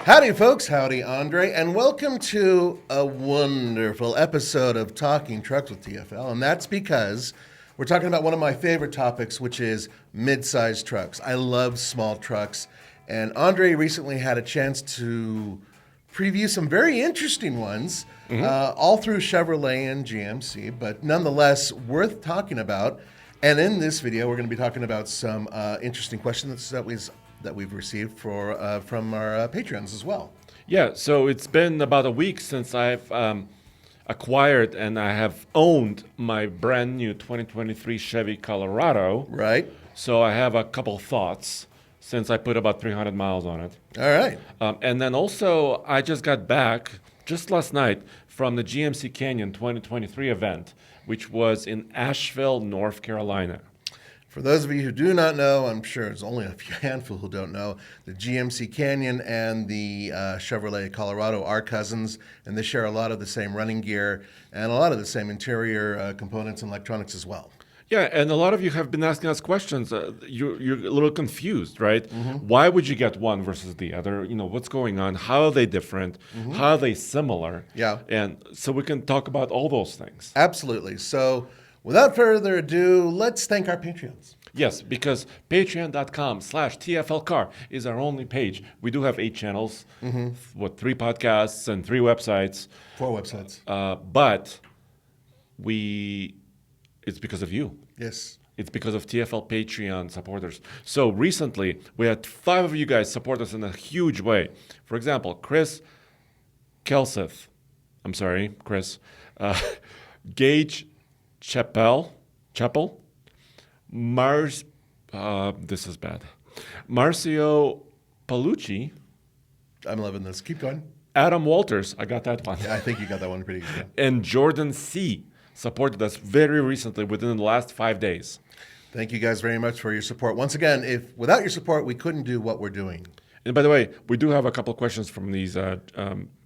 Howdy, folks. Howdy, Andre. And welcome to a wonderful episode of Talking Trucks with TFL. And that's because we're talking about one of my favorite topics, which is mid-sized trucks. I love small trucks. And Andre recently had a chance to preview some very interesting ones, all through Chevrolet and GMC, but nonetheless worth talking about. And in this video, we're going to be talking about some interesting questions that we've received from our Patreons as well. Yeah, so it's been about a week since I've acquired and I have owned my brand new 2023 Chevy Colorado. Right. So I have a couple thoughts since I put about 300 miles on it. All right. And then also, I just got back just last night from the GMC Canyon 2023 event, which was in Asheville, North Carolina. For those of you who do not know, I'm sure there's only a handful who don't know, the GMC Canyon and the Chevrolet Colorado are cousins, and they share a lot of the same running gear and a lot of the same interior components and electronics as well. Yeah, and a lot of you have been asking us questions. You're a little confused, right? Why would you get one versus the other? You know, what's going on? How are they different? How are they similar? Yeah. And so we can talk about all those things. Absolutely. So without further ado, let's thank our Patreons. Yes, because patreon.com/TFLcar is our only page. We do have 8 channels, 3 podcasts and 3 websites. 4 websites. But it's because of you. Yes. It's because of TFL Patreon supporters. So recently, we had 5 of you guys support us in a huge way. For example, Chris Kelseth. I'm sorry, Chris. Gage Chappell. This is bad. Marcio Palucci. I'm loving this. Keep going. Adam Walters. I got that one. Yeah, I think you got that one pretty good. And Jordan C. supported us very recently within the last 5 days. Thank you guys very much for your support. Once again, without your support, we couldn't do what we're doing. And by the way, we do have a couple of questions from these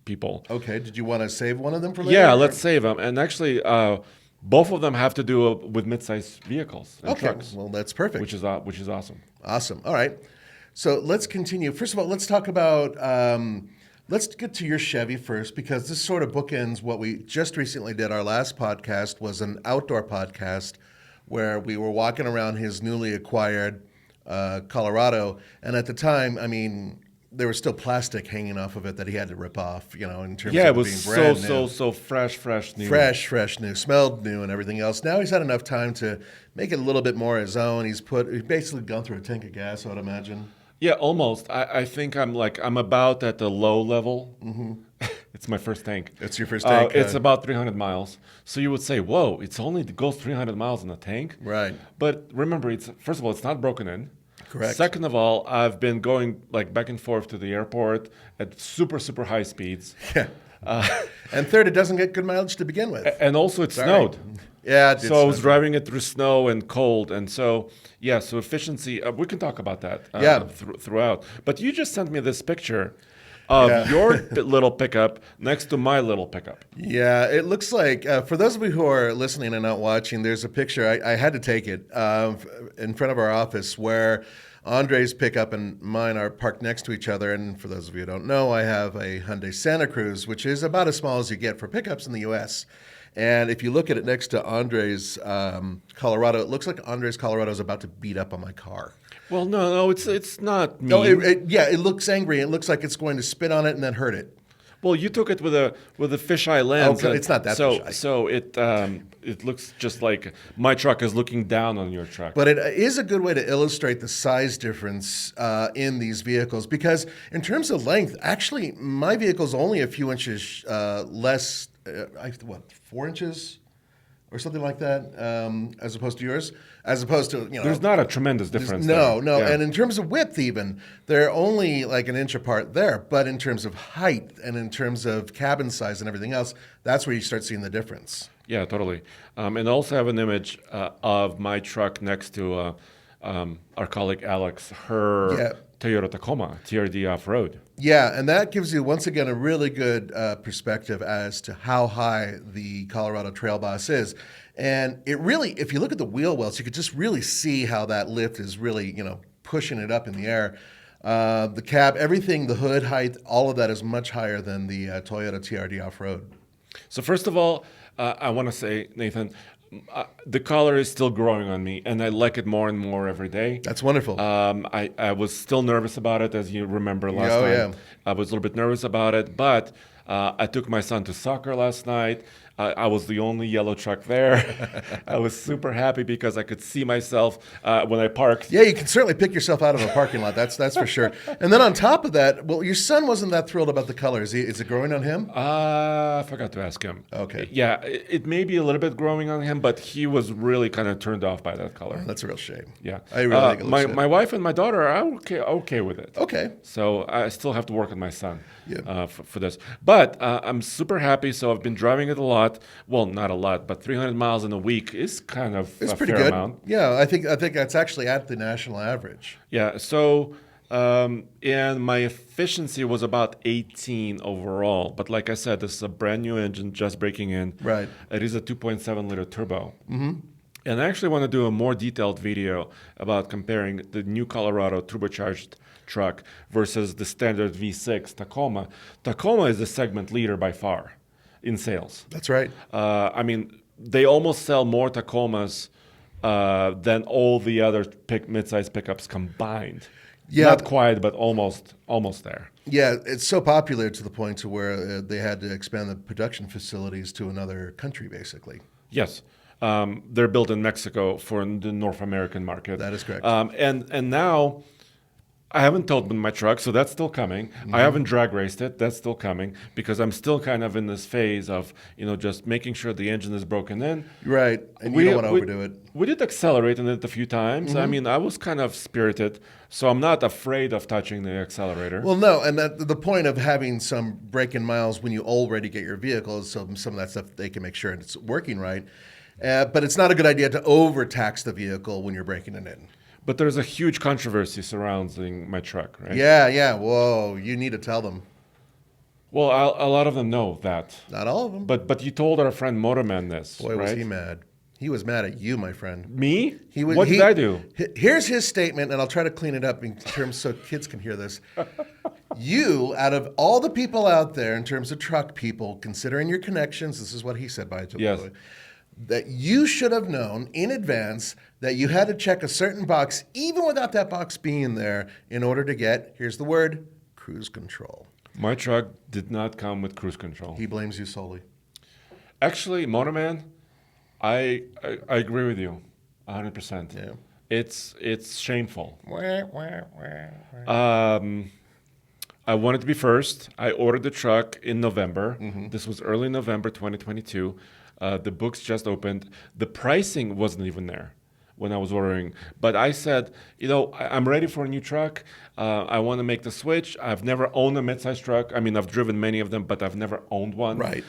people. Okay. Did you want to save one of them for later? Yeah, let's save them. And actually, both of them have to do with mid-sized vehicles and trucks. Well, that's perfect. Which is awesome. Awesome. All right. So let's continue. First of all, let's talk about, let's get to your Chevy first, because this sort of bookends what we just recently did. Our last podcast was an outdoor podcast where we were walking around his newly acquired Colorado. And at the time, I mean, there was still plastic hanging off of it that he had to rip off, in terms of it was being brand new. so fresh new. Fresh new, smelled new and everything else. Now he's had enough time to make it a little bit more his own. He's basically gone through a tank of gas, I would imagine. Yeah, almost. I think I'm about at the low level. It's my first tank. It's your first tank? It's about 300 miles. So you would say, whoa, it goes 300 miles in a tank? Right. But remember, first of all, it's not broken in. Correct. Second of all, I've been going back and forth to the airport at super high speeds. Yeah. And third, it doesn't get good mileage to begin with. And also it snowed. Yeah, it did. So I was driving it through snow and cold. And so, so efficiency, we can talk about that throughout. But you just sent me this picture of your little pickup next to my little pickup. Yeah, it looks like, for those of you who are listening and not watching, there's a picture, I had to take it, in front of our office where Andre's pickup and mine are parked next to each other. And for those of you who don't know, I have a Hyundai Santa Cruz, which is about as small as you get for pickups in the U.S. And if you look at it next to Andre's Colorado, it looks like Andre's Colorado is about to beat up on my car. Well, no, it's not mean. No, it looks angry. It looks like it's going to spit on it and then hurt it. Well, you took it with a fisheye lens. Okay, it's not that fisheye. So it looks just like my truck is looking down on your truck. But it is a good way to illustrate the size difference in these vehicles, because in terms of length, actually, my vehicle's only a few inches less, 4 inches? Or something like that, as opposed to yours, as opposed to, There's not a tremendous difference. No. Yeah. And in terms of width even, they're only like an inch apart there. But in terms of height and in terms of cabin size and everything else, that's where you start seeing the difference. Yeah, totally. And I also have an image of my truck next to our colleague Alex, her Toyota Tacoma, TRD off-road. Yeah, and that gives you, once again, a really good perspective as to how high the Colorado Trail Boss is. And it really, if you look at the wheel wells, you could just really see how that lift is really, pushing it up in the air. The cab, everything, the hood height, all of that is much higher than the Toyota TRD off-road. So first of all, I want to say, Nathan, the color is still growing on me, and I like it more and more every day. That's wonderful. I was still nervous about it, as you remember last time. Yeah. I was a little bit nervous about it, but I took my son to soccer last night. I was the only yellow truck there. I was super happy because I could see myself when I parked. Yeah, you can certainly pick yourself out of a parking lot. That's for sure. And then on top of that, well, your son wasn't that thrilled about the color. Is it growing on him? I forgot to ask him. Okay. Yeah, it may be a little bit growing on him, but he was really kind of turned off by that color. Oh, that's a real shame. Yeah. I really think it looks good. My wife and my daughter are okay with it. Okay. So I still have to work on my son Yeah. for this. But I'm super happy. So I've been driving it a lot. Well, not a lot, but 300 miles in a week is kind of It's a pretty fair good. amount. Yeah, I think that's actually at the national average. Yeah. So and my efficiency was about 18 overall. But like I said, this is a brand new engine just breaking in. Right. It is a 2.7 liter turbo. Mm-hmm. And I actually want to do a more detailed video about comparing the new Colorado turbocharged truck versus the standard V6 Tacoma. Tacoma is the segment leader by far in sales. That's right. I mean, they almost sell more Tacomas than all the other mid-size pickups combined. Yeah. Not quite, but almost there. Yeah, it's so popular to the point to where they had to expand the production facilities to another country, basically. Yes. They're built in Mexico for the North American market. That is correct. And now I haven't towed my truck, so that's still coming. Mm-hmm. I haven't drag raced it. That's still coming because I'm still kind of in this phase of, just making sure the engine is broken in. Right, and you don't want to overdo it. We did accelerate in it a few times. Mm-hmm. I mean, I was kind of spirited, so I'm not afraid of touching the accelerator. Well, no, and the point of having some break-in miles when you already get your vehicle is some of that stuff they can make sure it's working right. But it's not a good idea to overtax the vehicle when you're breaking it in. But there's a huge controversy surrounding my truck, right? Yeah. Whoa, you need to tell them. Well, a lot of them know that. Not all of them. But you told our friend Motorman this, Boy, right? was he mad. He was mad at you, my friend. Me? What What did I do? Here's his statement, and I'll try to clean it up in terms so kids can hear this. You, out of all the people out there, in terms of truck people, considering your connections, this is what he said by the way, Yes. that you should have known in advance that you had to check a certain box, even without that box being there, in order to get, here's the word, cruise control. My truck did not come with cruise control. He blames you solely. Actually, Motorman, I agree with you 100%. Yeah. It's shameful. I wanted to be first. I ordered the truck in November. Mm-hmm. This was early November 2022. The books just opened. The pricing wasn't even there when I was ordering. But I said, I'm ready for a new truck. I want to make the switch. I've never owned a midsize truck. I mean, I've driven many of them, but I've never owned one. Right.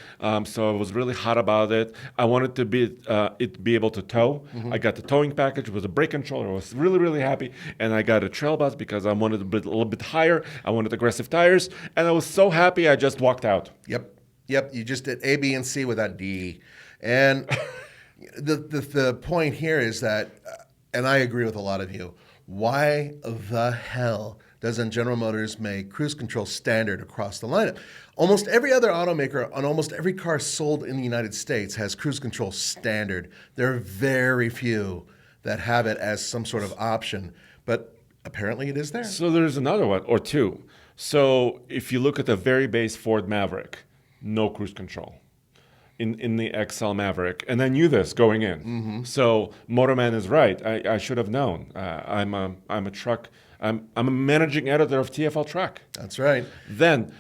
So I was really hot about it. I wanted to be able to tow. Mm-hmm. I got the towing package with a brake controller. I was really, really happy. And I got a trail bus because I wanted a little bit higher. I wanted aggressive tires. And I was so happy I just walked out. Yep. You just did A, B, and C with that D. And the point here is that, and I agree with a lot of you, why the hell doesn't General Motors make cruise control standard across the lineup? Almost every other automaker on almost every car sold in the United States has cruise control standard. There are very few that have it as some sort of option, but apparently it is there. So there's another one or two. So if you look at the very base Ford Maverick, no cruise control in the XL Maverick. And I knew this going in. Mm-hmm. So Motorman is right. I should have known. I'm a truck. I'm a managing editor of TFL Truck. That's right. Then,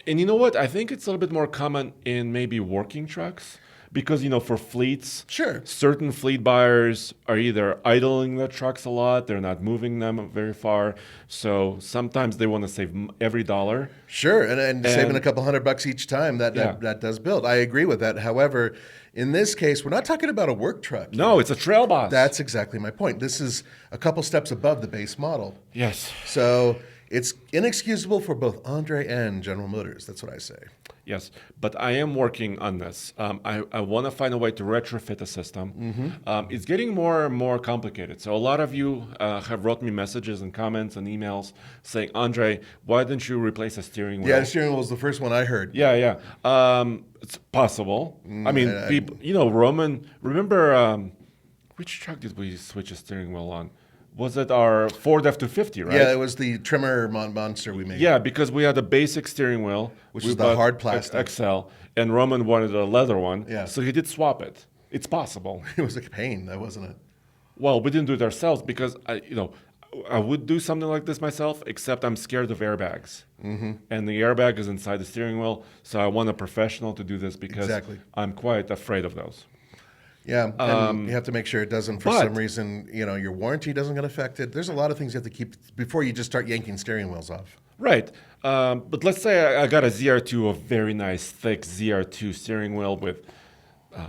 and you know what? I think it's a little bit more common in maybe working trucks. Because, for fleets, Sure. certain fleet buyers are either idling their trucks a lot, they're not moving them very far. So sometimes they want to save every dollar. Sure, and saving a couple $100 each time, that does build. I agree with that. However, in this case, we're not talking about a work truck. No, it's a trail boss. That's exactly my point. This is a couple steps above the base model. Yes. So it's inexcusable for both Andre and General Motors. That's what I say. Yes, but I am working on this. I want to find a way to retrofit the system. It's getting more and more complicated. So a lot of you have wrote me messages and comments and emails saying, Andre, why didn't you replace the steering wheel? Yeah, the steering wheel was the first one I heard. Yeah, yeah. It's possible. I mean, people, Roman, remember, which truck did we switch a steering wheel on? Was it our Ford F-250, right? Yeah, it was the trimmer monster we made. Yeah, because we had a basic steering wheel, Which we is the bought hard plastic. XL, and Roman wanted a leather one. Yeah. So he did swap it. It's possible. It was a pain, though, wasn't it? Well, we didn't do it ourselves because I would do something like this myself, except I'm scared of airbags. And the airbag is inside the steering wheel, so I want a professional to do this because Exactly. I'm quite afraid of those. Yeah, and you have to make sure it doesn't, for but- some reason, your warranty doesn't get affected. There's a lot of things you have to keep before you just start yanking steering wheels off. Right. But let's say I got a ZR2, a very nice, thick ZR2 steering wheel with,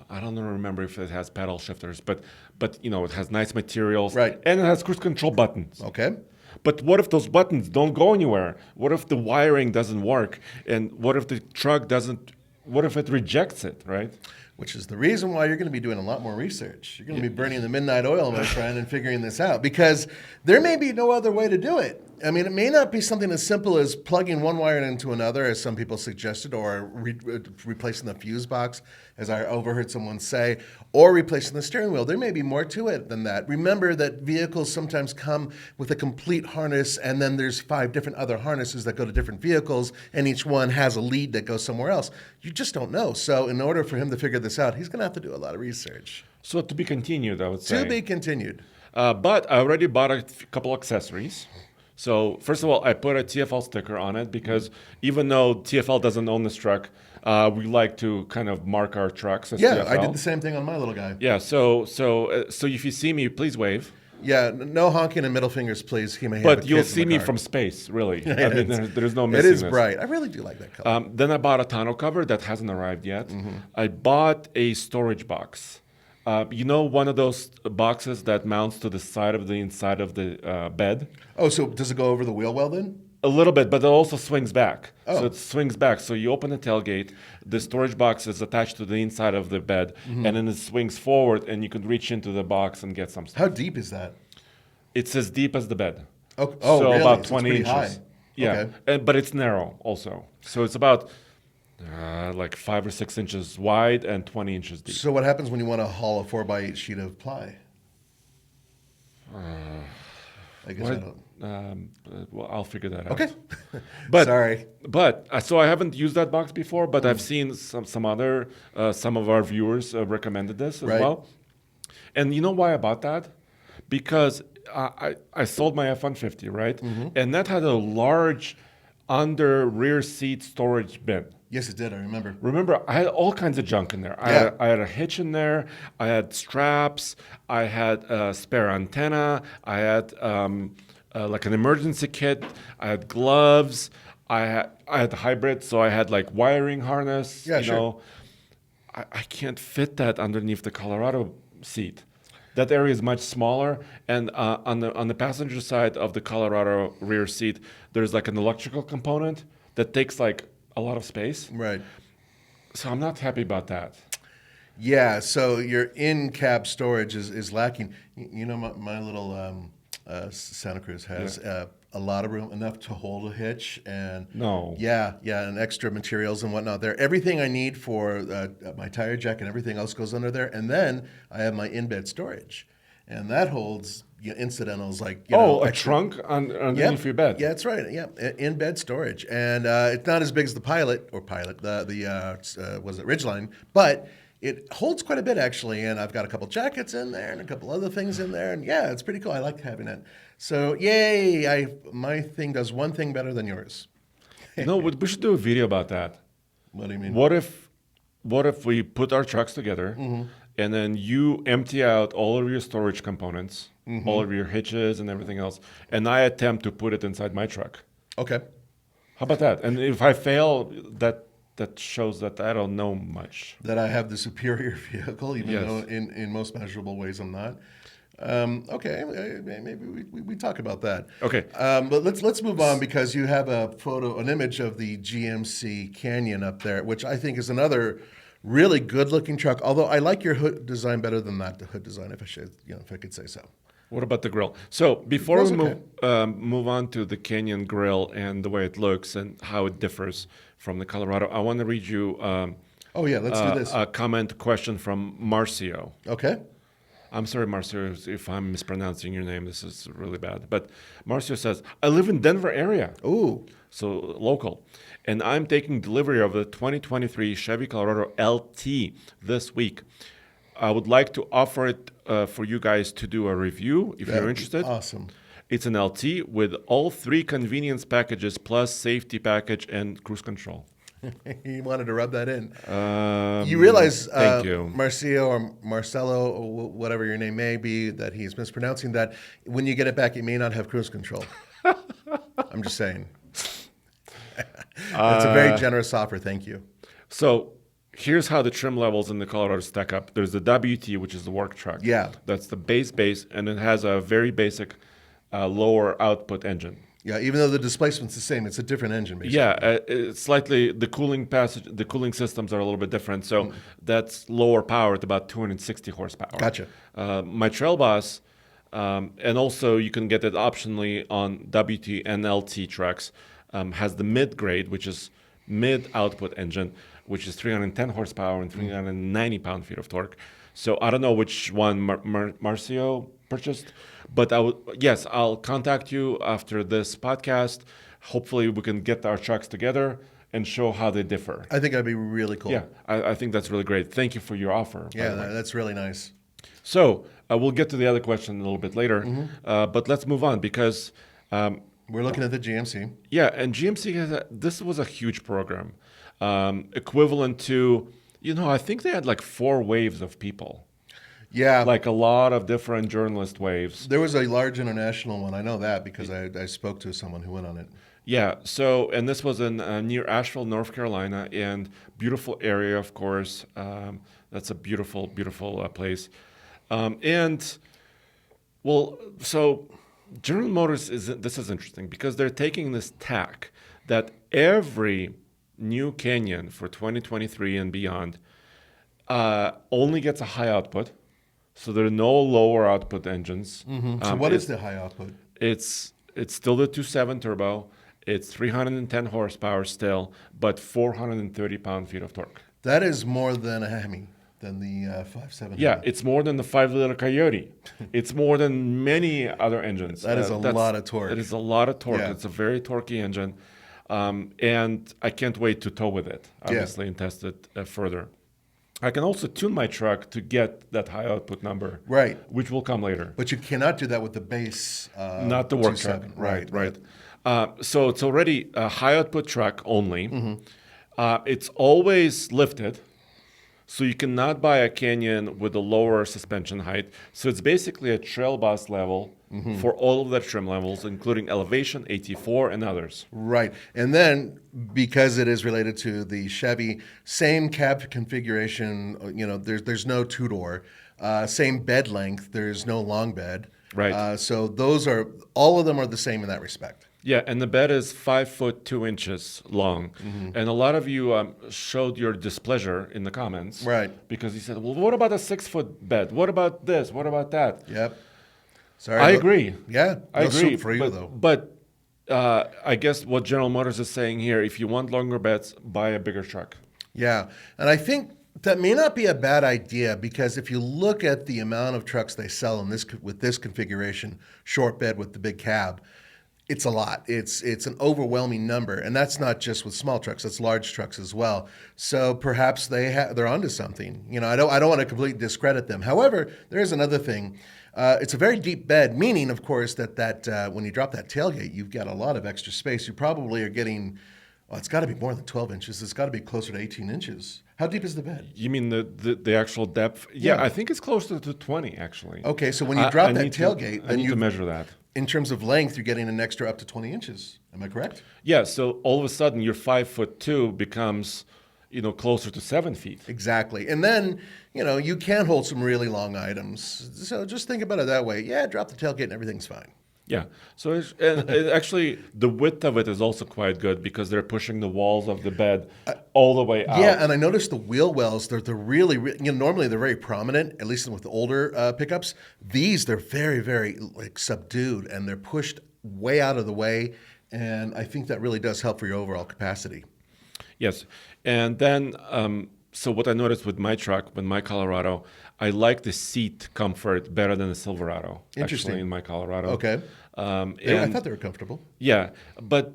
I don't remember if it has pedal shifters, but it has nice materials. Right. And it has cruise control buttons. Okay? But what if those buttons don't go anywhere? What if the wiring doesn't work? And what if the truck what if it rejects it, right? Which is the reason why you're going to be doing a lot more research. You're going to be burning the midnight oil, my friend, and figuring this out because there may be no other way to do it. I mean, it may not be something as simple as plugging one wire into another, as some people suggested, or replacing the fuse box, as I overheard someone say, or replacing the steering wheel. There may be more to it than that. Remember that vehicles sometimes come with a complete harness, and then there's 5 different other harnesses that go to different vehicles, and each one has a lead that goes somewhere else. You just don't know. So in order for him to figure this out, he's going to have to do a lot of research. So to be continued, I would say. To be continued. But I already bought a couple accessories. So first of all, I put a TFL sticker on it because even though TFL doesn't own this truck, we like to kind of mark our trucks as Yeah, TFL. I did the same thing on my little guy. Yeah, so if you see me, please wave. Yeah, no honking and middle fingers, please. He may have But you'll kids in see the me car. from space, really. Yeah, I mean, there's no It missing is this. bright. I really do like that color. Then I bought a tonneau cover that hasn't arrived yet. I bought a storage box. One of those boxes that mounts to the side of the inside of the bed? Oh, so does it go over the wheel well then? A little bit, but it also swings back. Oh. So it swings back. So you open the tailgate, the storage box is attached to the inside of the bed, and then it swings forward, and you can reach into the box and get some stuff. How deep is that? It's as deep as the bed. Oh, so really? about So it's 20 pretty inches. high. Yeah, Okay. but it's narrow also. So it's about like 5 or 6 inches wide and 20 inches deep. So what happens when you want to haul a 4x8 sheet of ply? I guess I don't. Well, I'll figure that out. Okay. But Sorry. But so I haven't used that box before, but I've seen some of our viewers recommended this as Right. well. And you know why I bought that? Because I sold my F-150, right? And that had a large under rear seat storage bin. Yes, it did. I remember. Remember, I had all kinds of junk in there. I had a hitch in there. I had straps. I had a spare antenna. I had like an emergency kit. I had gloves. I had hybrid, so I had like wiring harness. Yeah, sure. I can't fit that underneath the Colorado seat. That area is much smaller, and on the passenger side of the Colorado rear seat, there's like an electrical component that takes like a lot of space. Right. So I'm not happy about that. Yeah, so your in-cab storage is lacking. My little Santa Cruz has a lot of room, enough to hold a hitch, and and extra materials and whatnot there. Everything I need for my tire jack and everything else goes under there, and then I have my in-bed storage, and that holds incidentals like a trunk underneath your bed. Yeah, that's right. Yeah, in-bed storage, and it's not as big as the Pilot, was it Ridgeline, but it holds quite a bit actually, and I've got a couple jackets in there and a couple other things in there, and yeah, it's pretty cool. I like having it. So yay! My thing does one thing better than yours. We should do a video about that. What do you mean? What if we put our trucks together, and then you empty out all of your storage components, all of your hitches and everything else, and I attempt to put it inside my truck? Okay. How about that? And if I fail, that shows that I don't know much. That I have the superior vehicle, even Yes. though in most measurable ways I'm not. Okay, maybe we talk about that. Okay. But let's move on because you have an image of the GMC Canyon up there, which I think is another really good-looking truck. Although I like your hood design better than that, the hood design, if I could say so. What about the grill? So before grill's we okay. move on to the Canyon grill and the way it looks and how it differs from the Colorado, I want to read you Oh yeah, let's do this. a comment question from Marcio. Okay. I'm sorry, Marcio, if I'm mispronouncing your name. This is really bad. But Marcio says, I live in Denver area, Ooh. so local, and I'm taking delivery of the 2023 Chevy Colorado LT this week. I would like to offer it for you guys to do a review if That'd you're be interested. awesome. It's an LT with all 3 convenience packages plus safety package and cruise control. He wanted to rub that in. Um, You realize, thank you. Marcio or Marcelo, or whatever your name may be, that he's mispronouncing that. When you get it back, it may not have cruise control. I'm just saying. That's a very generous offer. Thank you. So here's how the trim levels in the Colorado stack up. There's the WT, which is the work truck. Yeah. That's the base, and it has a very basic lower output engine. Yeah, even though the displacement's the same, it's a different engine, basically. Yeah, it's slightly the cooling systems are a little bit different. So that's lower power at about 260 horsepower. Gotcha. My Trail Boss, and also you can get it optionally on WT and LT trucks, has the mid grade, which is mid output engine, which is 310 horsepower and 390 pound-feet of torque. So I don't know which one Marcio purchased, but I'll contact you after this podcast. Hopefully we can get our trucks together and show how they differ. I think that'd be really cool. Yeah, I think that's really great. Thank you for your offer. Yeah, that's really nice. So we'll get to the other question a little bit later, but let's move on because We're looking at the GMC. yeah, and GMC this was a huge program, equivalent to, I think they had like 4 waves of people. Yeah. Like a lot of different journalist waves. There was a large international one. I know that because I spoke to someone who went on it. Yeah. So, and this was in near Asheville, North Carolina, and beautiful area, of course. That's a beautiful, beautiful place. So General Motors this is interesting because they're taking this tack that every new Canyon for 2023 and beyond only gets a high output. So there are no lower output engines. So what is the high output? It's still the 2.7 turbo. It's 310 horsepower still, but 430 pound-feet of torque. That is more than a Hemi, than the 5.7. Yeah, it's more than the 5-liter Coyote. It's more than many other engines. That is a lot of torque. It is a lot of torque. Yeah. It's a very torquey engine. And I can't wait to tow with it, obviously, and test it further. I can also tune my truck to get that high output number, Right. which will come later. But you cannot do that with the base. Not the work truck. 2.7. Right. So it's already a high output truck only. It's always lifted. So you cannot buy a Canyon with a lower suspension height. So it's basically a Trail Boss level for all of the trim levels, including elevation, AT4, and others. Right. And then because it is related to the Chevy, same cab configuration, there's no two-door, same bed length, there's no long bed. Right. So all of them are the same in that respect. Yeah, and the bed is 5 foot 2 inches long. And a lot of you showed your displeasure in the comments. Right. Because you said, well, what about a 6 foot bed? What about this? What about that? Yep. Sorry. I agree. Yeah. I no agree. soup for you, though. But I guess what General Motors is saying here, if you want longer beds, buy a bigger truck. Yeah. And I think that may not be a bad idea because if you look at the amount of trucks they sell with this configuration, short bed with the big cab, it's a lot. It's an overwhelming number, and that's not just with small trucks. That's large trucks as well. So perhaps they're onto something. I don't want to completely discredit them. However, there is another thing. It's a very deep bed, meaning, of course, that when you drop that tailgate, you've got a lot of extra space. You probably are getting. Well, it's got to be more than 12 inches. It's got to be closer to 18 inches. How deep is the bed? You mean the actual depth? Yeah, I think it's closer to 20, actually. Okay, so when you drop that tailgate, I need to measure that. In terms of length, you're getting an extra up to 20 inches. Am I correct? Yeah, so all of a sudden your 5 foot 2 becomes closer to 7 feet. Exactly. And then, you can hold some really long items. So just think about it that way. Yeah, drop the tailgate and everything's fine. Yeah. So and actually, the width of it is also quite good because they're pushing the walls of the bed all the way out. Yeah, and I noticed the wheel wells, they're really, normally they're very prominent, at least with the older pickups. These, they're very, very subdued, and they're pushed way out of the way. And I think that really does help for your overall capacity. Yes. And then, so what I noticed with my truck, with my Colorado, I like the seat comfort better than the Silverado. Interesting. Actually, in my Colorado. Okay. I thought they were comfortable. Yeah, but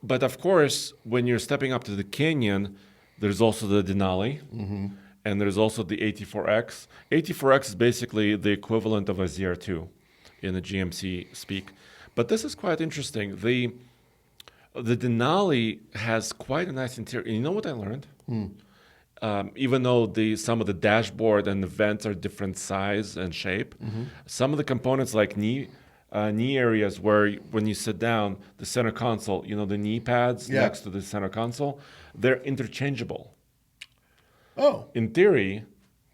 of course, when you're stepping up to the Canyon, there's also the Denali, and there's also the AT4X. AT4X is basically the equivalent of a ZR2 in the GMC speak. But this is quite interesting. The Denali has quite a nice interior. You know what I learned? Even though some of the dashboard and the vents are different size and shape, some of the components like knee areas where when you sit down, the center console, the knee pads next to the center console, they're interchangeable. Oh. In theory,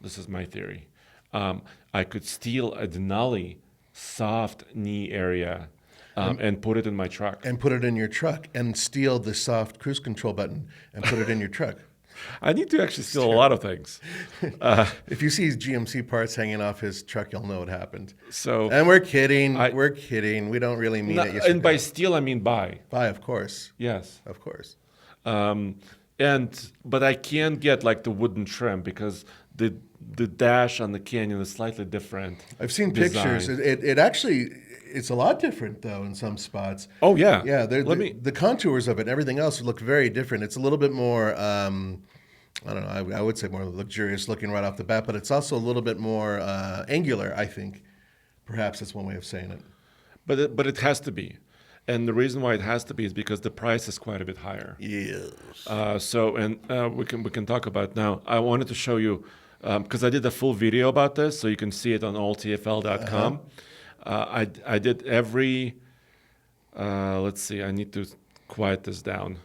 this is my theory, I could steal a Denali soft knee area and put it in my truck. And put it in your truck and steal the soft cruise control button and put it in your truck. I need to actually steal a lot of things. If you see GMC parts hanging off his truck, you'll know what happened. So, and we're kidding. We're kidding. We don't really mean it. Yes, and by steal, I mean buy. Buy, of course. Yes. Of course. But I can't get like the wooden trim because the dash on the Canyon is slightly different. I've seen design. pictures. It actually, it's a lot different though in some spots. Oh yeah. Yeah. The contours of it and everything else look very different. It's a little bit more, I don't know, I would say more luxurious looking right off the bat, but it's also a little bit more angular, I think. Perhaps that's one way of saying it. But it has to be. And the reason why it has to be is because the price is quite a bit higher. Yes. We can talk about it now. I wanted to show you because I did a full video about this, so you can see it on alltfl.com. I did every. Let's see. I need to quiet this down.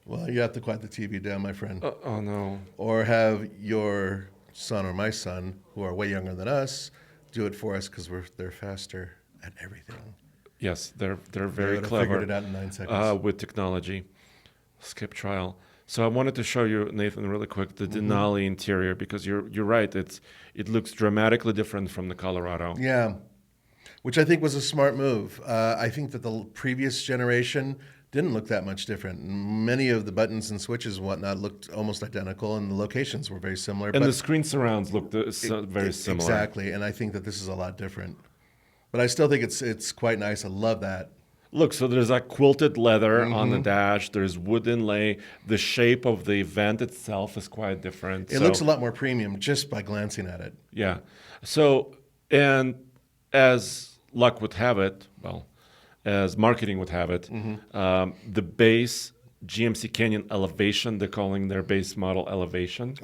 Well, you have to quiet the TV down, my friend. Oh no. Or have your son or my son, who are way younger than us, do it for us because they're faster at everything. Yes, they're very They clever. Figured it out in 9 seconds. With technology. Skip trial. So I wanted to show you, Nathan, really quick, the Denali interior because you're right. It looks dramatically different from the Colorado. Yeah, which I think was a smart move. I think that the previous generation didn't look that much different. Many of the buttons and switches and whatnot looked almost identical, and the locations were very similar. And the screen surrounds looked very similar. Exactly, and I think that this is a lot different. But I still think it's quite nice. I love that. Look, so there's like quilted leather on the dash. There's wood inlay. The shape of the vent itself is quite different. It looks a lot more premium just by glancing at it. Yeah. So, and as luck would have it, well, as marketing would have it, the base GMC Canyon Elevation, they're calling their base model Elevation,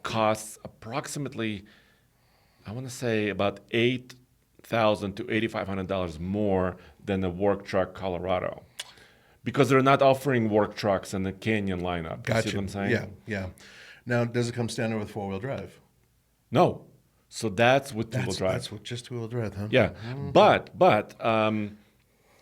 costs approximately, I want to say about $8,000 to $8,500 more than the work truck Colorado, because they're not offering work trucks in the Canyon lineup. Gotcha. You see what I'm saying? Yeah. Now, does it come standard with 4-wheel drive? No. So that's with two-wheel drive. That's with just 2-wheel drive, huh? Yeah, but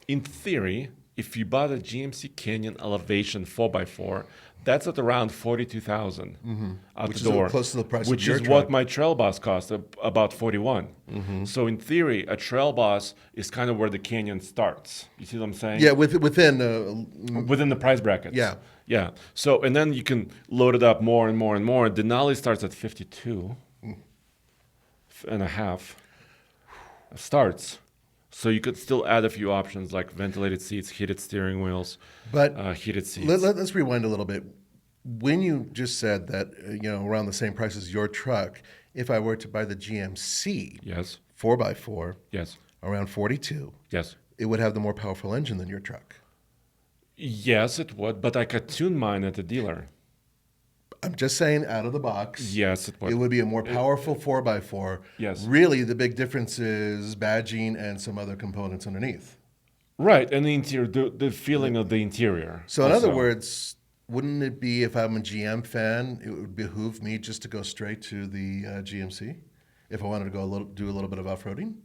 in theory, if you bought a GMC Canyon Elevation 4x4, that's at around $42,000 out Which the door, is close to the price which of your is truck. what my Trail Boss cost, about $41,000. So in theory, a Trail Boss is kind of where the Canyon starts. You see what I'm saying? Yeah, within Within the price brackets. Yeah. So and then you can load it up more and more and more. Denali starts at 52 and a half. Starts. So you could still add a few options like ventilated seats, heated steering wheels, But heated seats. let's rewind a little bit. When you just said that around the same price as your truck, if I were to buy the GMC Yes. 4x4, Yes. around 42, Yes. it would have the more powerful engine than your truck. Yes, it would, but I could tune mine at the dealer. I'm just saying, out of the box. Yes, it would. It would be a more powerful 4x4. Yes. Really, the big difference is badging and some other components underneath. Right, and the interior, the feeling of the interior. So, in also. other words, wouldn't it be, if I'm a GM fan, it would behoove me just to go straight to the GMC if I wanted to do a little bit of off-roading?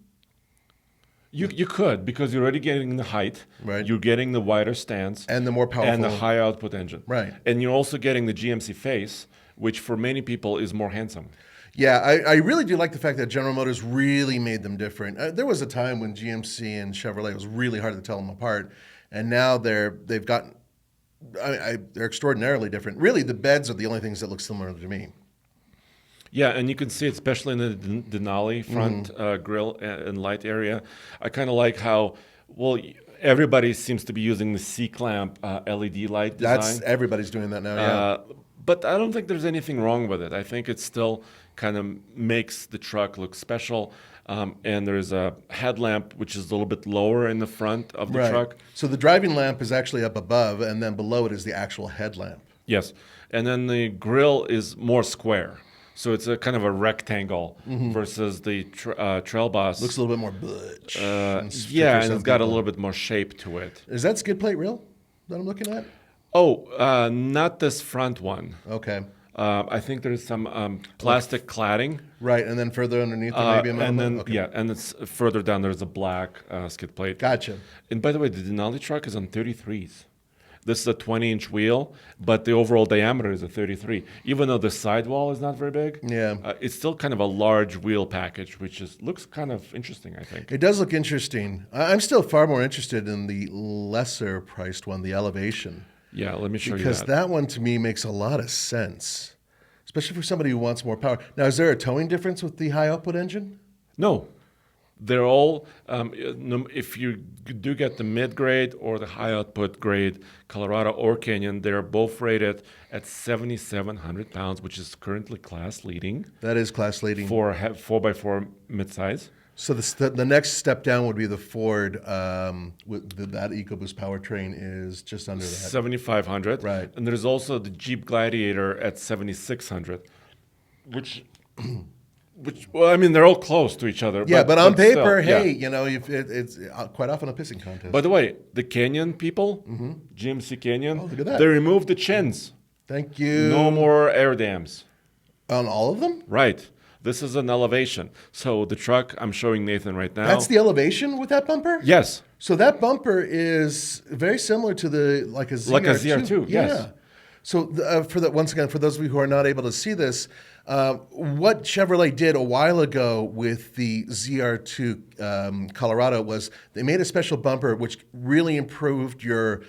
You could, because you're already getting the height, Right. you're getting the wider stance, And the more powerful. and the high output engine. Right. And you're also getting the GMC face, which for many people is more handsome. Yeah, I really do like the fact that General Motors really made them different. There was a time when GMC and Chevrolet was really hard to tell them apart, and now they've gotten they're extraordinarily different. Really, the beds are the only things that look similar to me. Yeah, and you can see it, especially in the Denali front grille and light area. I kind of like how, well, everybody seems to be using the C-clamp LED light design. Everybody's doing that now, yeah. But I don't think there's anything wrong with it. I think it still kind of makes the truck look special. And there's a headlamp, which is a little bit lower in the front of the truck. So the driving lamp is actually up above, and then below it is the actual headlamp. Yes. And then the grille is more square. So it's a kind of a rectangle versus the Trail Boss. Looks a little bit more butch. Yeah, and it's got a little bit more shape to it. Is that skid plate real that I'm looking at? Oh, not this front one. Okay. I think there's some plastic cladding. Right, and then further underneath there maybe a metal. And then, okay. yeah, and it's further down there's a black skid plate. Gotcha. And by the way, the Denali truck is on 33s. This is a 20-inch wheel, but the overall diameter is a 33. Even though the sidewall is not very big, it's still kind of a large wheel package, which looks kind of interesting, I think. It does look interesting. I'm still far more interested in the lesser priced one, the Elevation. Yeah, let me show you Because that. that one to me makes a lot of sense, especially for somebody who wants more power. Now, is there a towing difference with the high output engine? No. They're all, if you do get the mid-grade or the high-output grade, Colorado or Canyon, they're both rated at 7,700 pounds, which is currently class leading. That is class leading. For 4x4 midsize. So the next step down would be the Ford. With that EcoBoost powertrain is just under that. 7,500. Right. And there's also the Jeep Gladiator at 7,600, which... well, I mean, they're all close to each other. Yeah, but on paper, still, hey, you know, it's quite often a pissing contest. By the way, the Canyon people, GMC Canyon, look at that. they removed the chins. Thank you. No more air dams. On all of them? Right. This is an Elevation. So the truck I'm showing Nathan right now. That's the Elevation with that bumper? Yes. So that bumper is very similar to like a ZR2. Like a ZR2, yes. Yeah. So once again, for those of you who are not able to see this, what Chevrolet did a while ago with the ZR2 Colorado was they made a special bumper which really improved your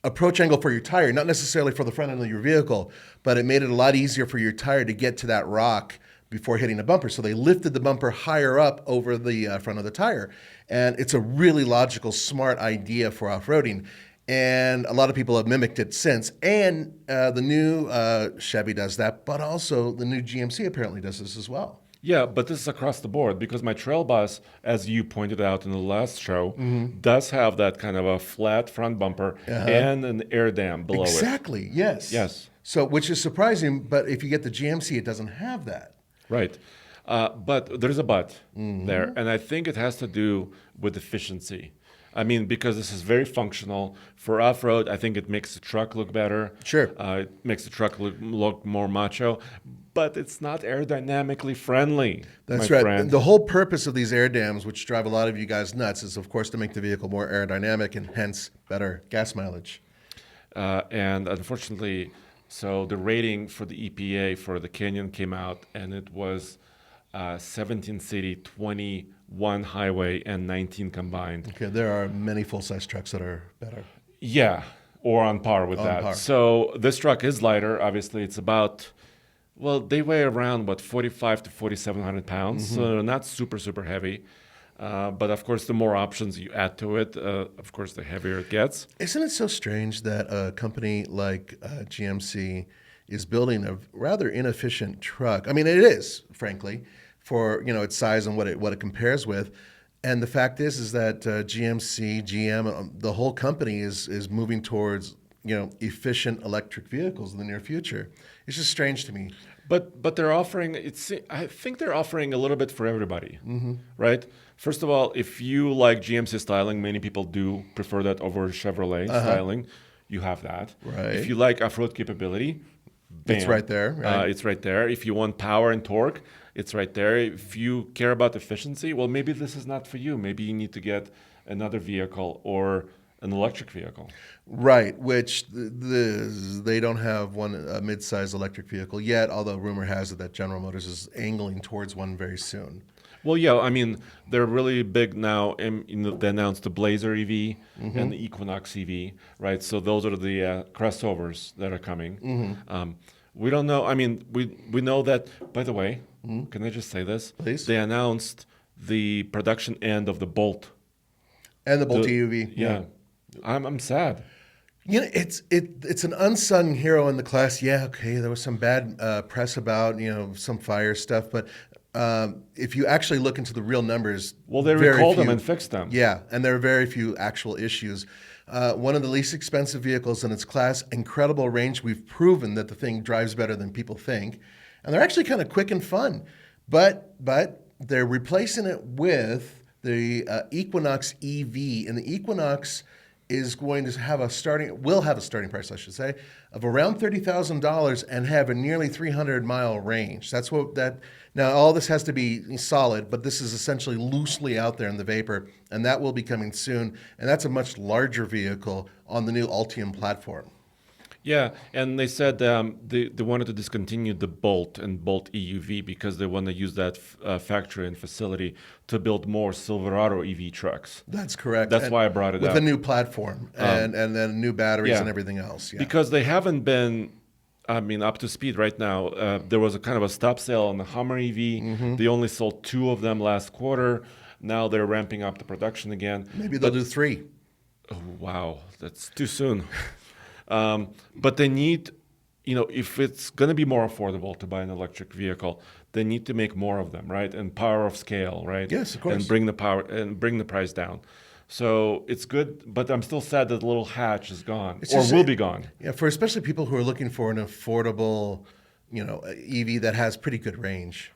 approach angle for your tire, not necessarily for the front end of your vehicle, but it made it a lot easier for your tire to get to that rock before hitting the bumper. So they lifted the bumper higher up over the front of the tire. And it's a really logical, smart idea for off-roading. And a lot of people have mimicked it since. And the new Chevy does that, but also the new GMC apparently does this as well. Yeah, but this is across the board because my Trail Bus, as you pointed out in the last show, does have that kind of a flat front bumper and an air dam below it. Exactly, yes. Yes. So, which is surprising, but if you get the GMC, it doesn't have that. Right. But there's a but there, and I think it has to do with efficiency. I mean, because this is very functional. For off-road, I think it makes the truck look better. Sure. It makes the truck look more macho, but it's not aerodynamically friendly. That's my right. friend. The whole purpose of these air dams, which drive a lot of you guys nuts, is, of course, to make the vehicle more aerodynamic and hence better gas mileage. And unfortunately, so the rating for the EPA for the Canyon came out, and it was 17 city, 21 highway, and 19 combined. Okay, there are many full-size trucks that are better. Yeah, or on par with that. Par. So this truck is lighter. Obviously, it's about, well, they weigh around, 4,500 to 4,700 pounds. So not super, super heavy. But of course, the more options you add to it, of course, the heavier it gets. Isn't it so strange that a company like GMC is building a rather inefficient truck? I mean, it is, frankly, for its size and what it compares with. And the fact is that GMC, GM, the whole company is moving towards efficient electric vehicles in the near future. It's just strange to me. But they're offering, I think they're offering a little bit for everybody, right? First of all, if you like GMC styling, many people do prefer that over Chevrolet styling. you have that. Right. If you like off-road capability, bam. It's right there, right? It's right there. If you want power and torque, it's right there. If you care about efficiency, well, maybe this is not for you. Maybe you need to get another vehicle or an electric vehicle. Right, which they don't have a mid-size electric vehicle yet, although rumor has it that General Motors is angling towards one very soon. Well, yeah, I mean, they're really big now. They announced the Blazer EV and the Equinox EV, right? So those are the crossovers that are coming. We don't know. I mean, we know that, by the way, can I just say this? Please. They announced the production end of the Bolt. And the Bolt EUV. Yeah. I'm sad. You know, it's an unsung hero in the class. Yeah, okay, there was some bad press about, some fire stuff, but if you actually look into the real numbers, Well, they recalled them and fixed them. Yeah, and there are very few actual issues. One of the least expensive vehicles in its class, incredible range. We've proven that the thing drives better than people think, and they're actually kind of quick and fun. But they're replacing it with the Equinox EV, and the Equinox is going to have will have a starting price, I should say, of around $30,000 and have a nearly 300-mile range. That's what that. Now, all this has to be solid, but this is essentially loosely out there in the vapor, and that will be coming soon. And that's a much larger vehicle on the new Ultium platform. Yeah, and they said they wanted to discontinue the Bolt and Bolt EUV because they want to use that factory and facility to build more Silverado EV trucks. That's correct. That's why I brought it up. With a new platform and then new batteries and everything else. Yeah. Because they haven't been, up to speed right now. There was a kind of a stop sale on the Hummer EV. They only sold 2 of them last quarter. Now they're ramping up the production again. Maybe they'll do 3. Oh, wow, that's too soon. But they need, if it's going to be more affordable to buy an electric vehicle, they need to make more of them, right? And power of scale, right? Yes, of course. And bring the price down. So it's good, but I'm still sad that the little hatch is gone will be gone. Yeah, for especially people who are looking for an affordable, EV that has pretty good range.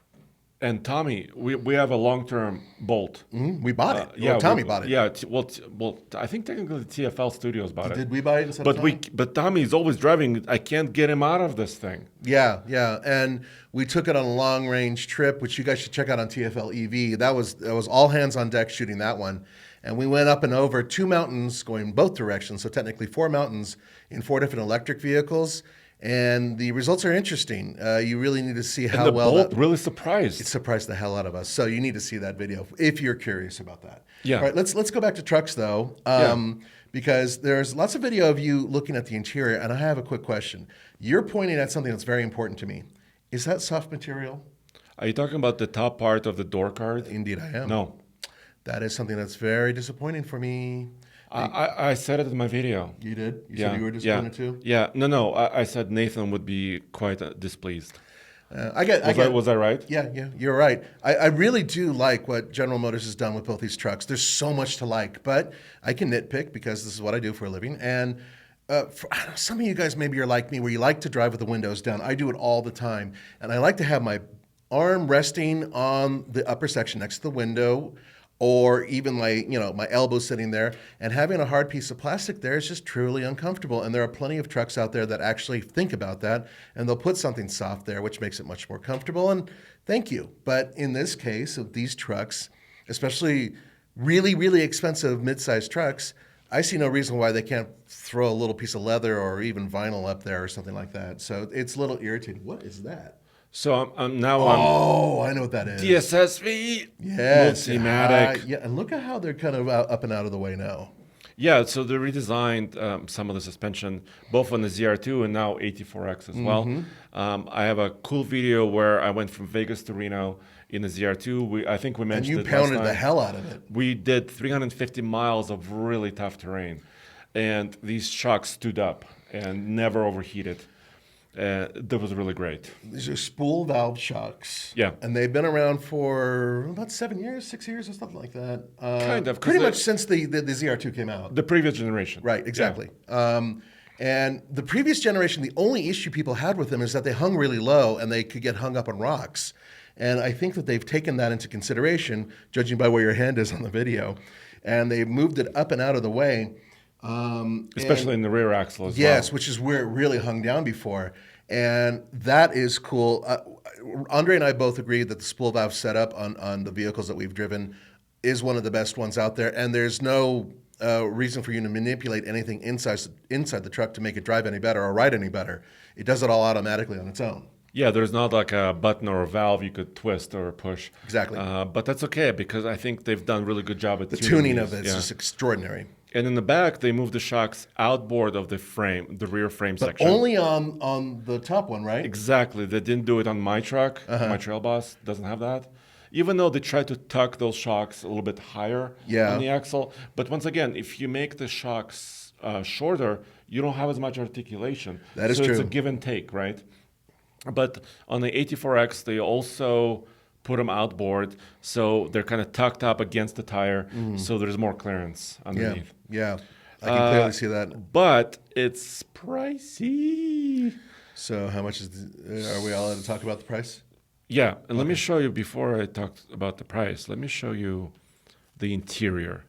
And Tommy, we have a long-term Bolt. We bought it. Tommy bought it. Yeah. Well, I think technically the TFL Studios bought it. Did we buy it instead of Tommy? But Tommy's always driving. I can't get him out of this thing. Yeah, and we took it on a long-range trip, which you guys should check out on TFL EV. That was all hands on deck shooting that one, and we went up and over 2 mountains, going both directions. So technically 4 mountains in 4 different electric vehicles. And the results are interesting. You really need to see how and well Bolt really surprised. It surprised the hell out of us. So you need to see that video if you're curious about that. Yeah. All right, let's go back to trucks though, because there's lots of video of you looking at the interior, and I have a quick question. You're pointing at something that's very important to me. Is that soft material? Are you talking about the top part of the door card? Indeed, I am. No. That is something that's very disappointing for me. I said it in my video. You did? You said you were disappointed too? Yeah. No. I said Nathan would be quite displeased. Was I right? Yeah, you're right. I really do like what General Motors has done with both these trucks. There's so much to like, but I can nitpick because this is what I do for a living. And some of you guys maybe are like me, where you like to drive with the windows down. I do it all the time, and I like to have my arm resting on the upper section next to the window, or even my elbow sitting there, and having a hard piece of plastic there is just truly uncomfortable. And there are plenty of trucks out there that actually think about that, and they'll put something soft there, which makes it much more comfortable, and thank you. But in this case of these trucks, especially really, really expensive mid-sized trucks, I see no reason why they can't throw a little piece of leather or even vinyl up there or something like that. So it's a little irritating. What is that? So I know what that is. DSSV. Yes. Multimatic. Yeah, and look at how they're kind of up and out of the way now. Yeah, so they redesigned some of the suspension, both on the ZR2 and now AT4X as well. I have a cool video where I went from Vegas to Reno in the ZR2. I think we mentioned it last time. And you pounded the hell out of it. We did 350 miles of really tough terrain. And these shocks stood up and never overheated. That was really great. These are spool valve shocks. Yeah. And they've been around for about 6 years or something like that. Kind of. Pretty much since the ZR2 came out. The previous generation. Right, exactly. Yeah. And the previous generation, the only issue people had with them is that they hung really low and they could get hung up on rocks. And I think that they've taken that into consideration, judging by where your hand is on the video. And they've moved it up and out of the way. Especially in the rear axle as Yes, well. which is where it really hung down before. And that is cool. Andre and I both agree that the spool valve setup on the vehicles that we've driven is one of the best ones out there. And there's no reason for you to manipulate anything inside the truck to make it drive any better or ride any better. It does it all automatically on its own. Yeah, there's not like a button or a valve you could twist or push. Exactly. But that's okay because I think they've done a really good job at The tuning tuning of these. it is just extraordinary. And in the back, they moved the shocks outboard of the frame, the rear frame But section. only on the top one, right? Exactly. They didn't do it on my truck. My Trail Boss doesn't have that. Even though they tried to tuck those shocks a little bit higher Yeah. on the axle. But once again, if you make the shocks shorter, you don't have as much articulation. That is so it's a true. give and take, right? But on the 84X, they also put them outboard, so they're kind of tucked up against the tire, so there's more clearance Yeah, underneath. yeah. I can clearly see that. But it's pricey. So how much are we all allowed to talk about the price? Yeah, and let me show you, before I talk about the price, let me show you the interior,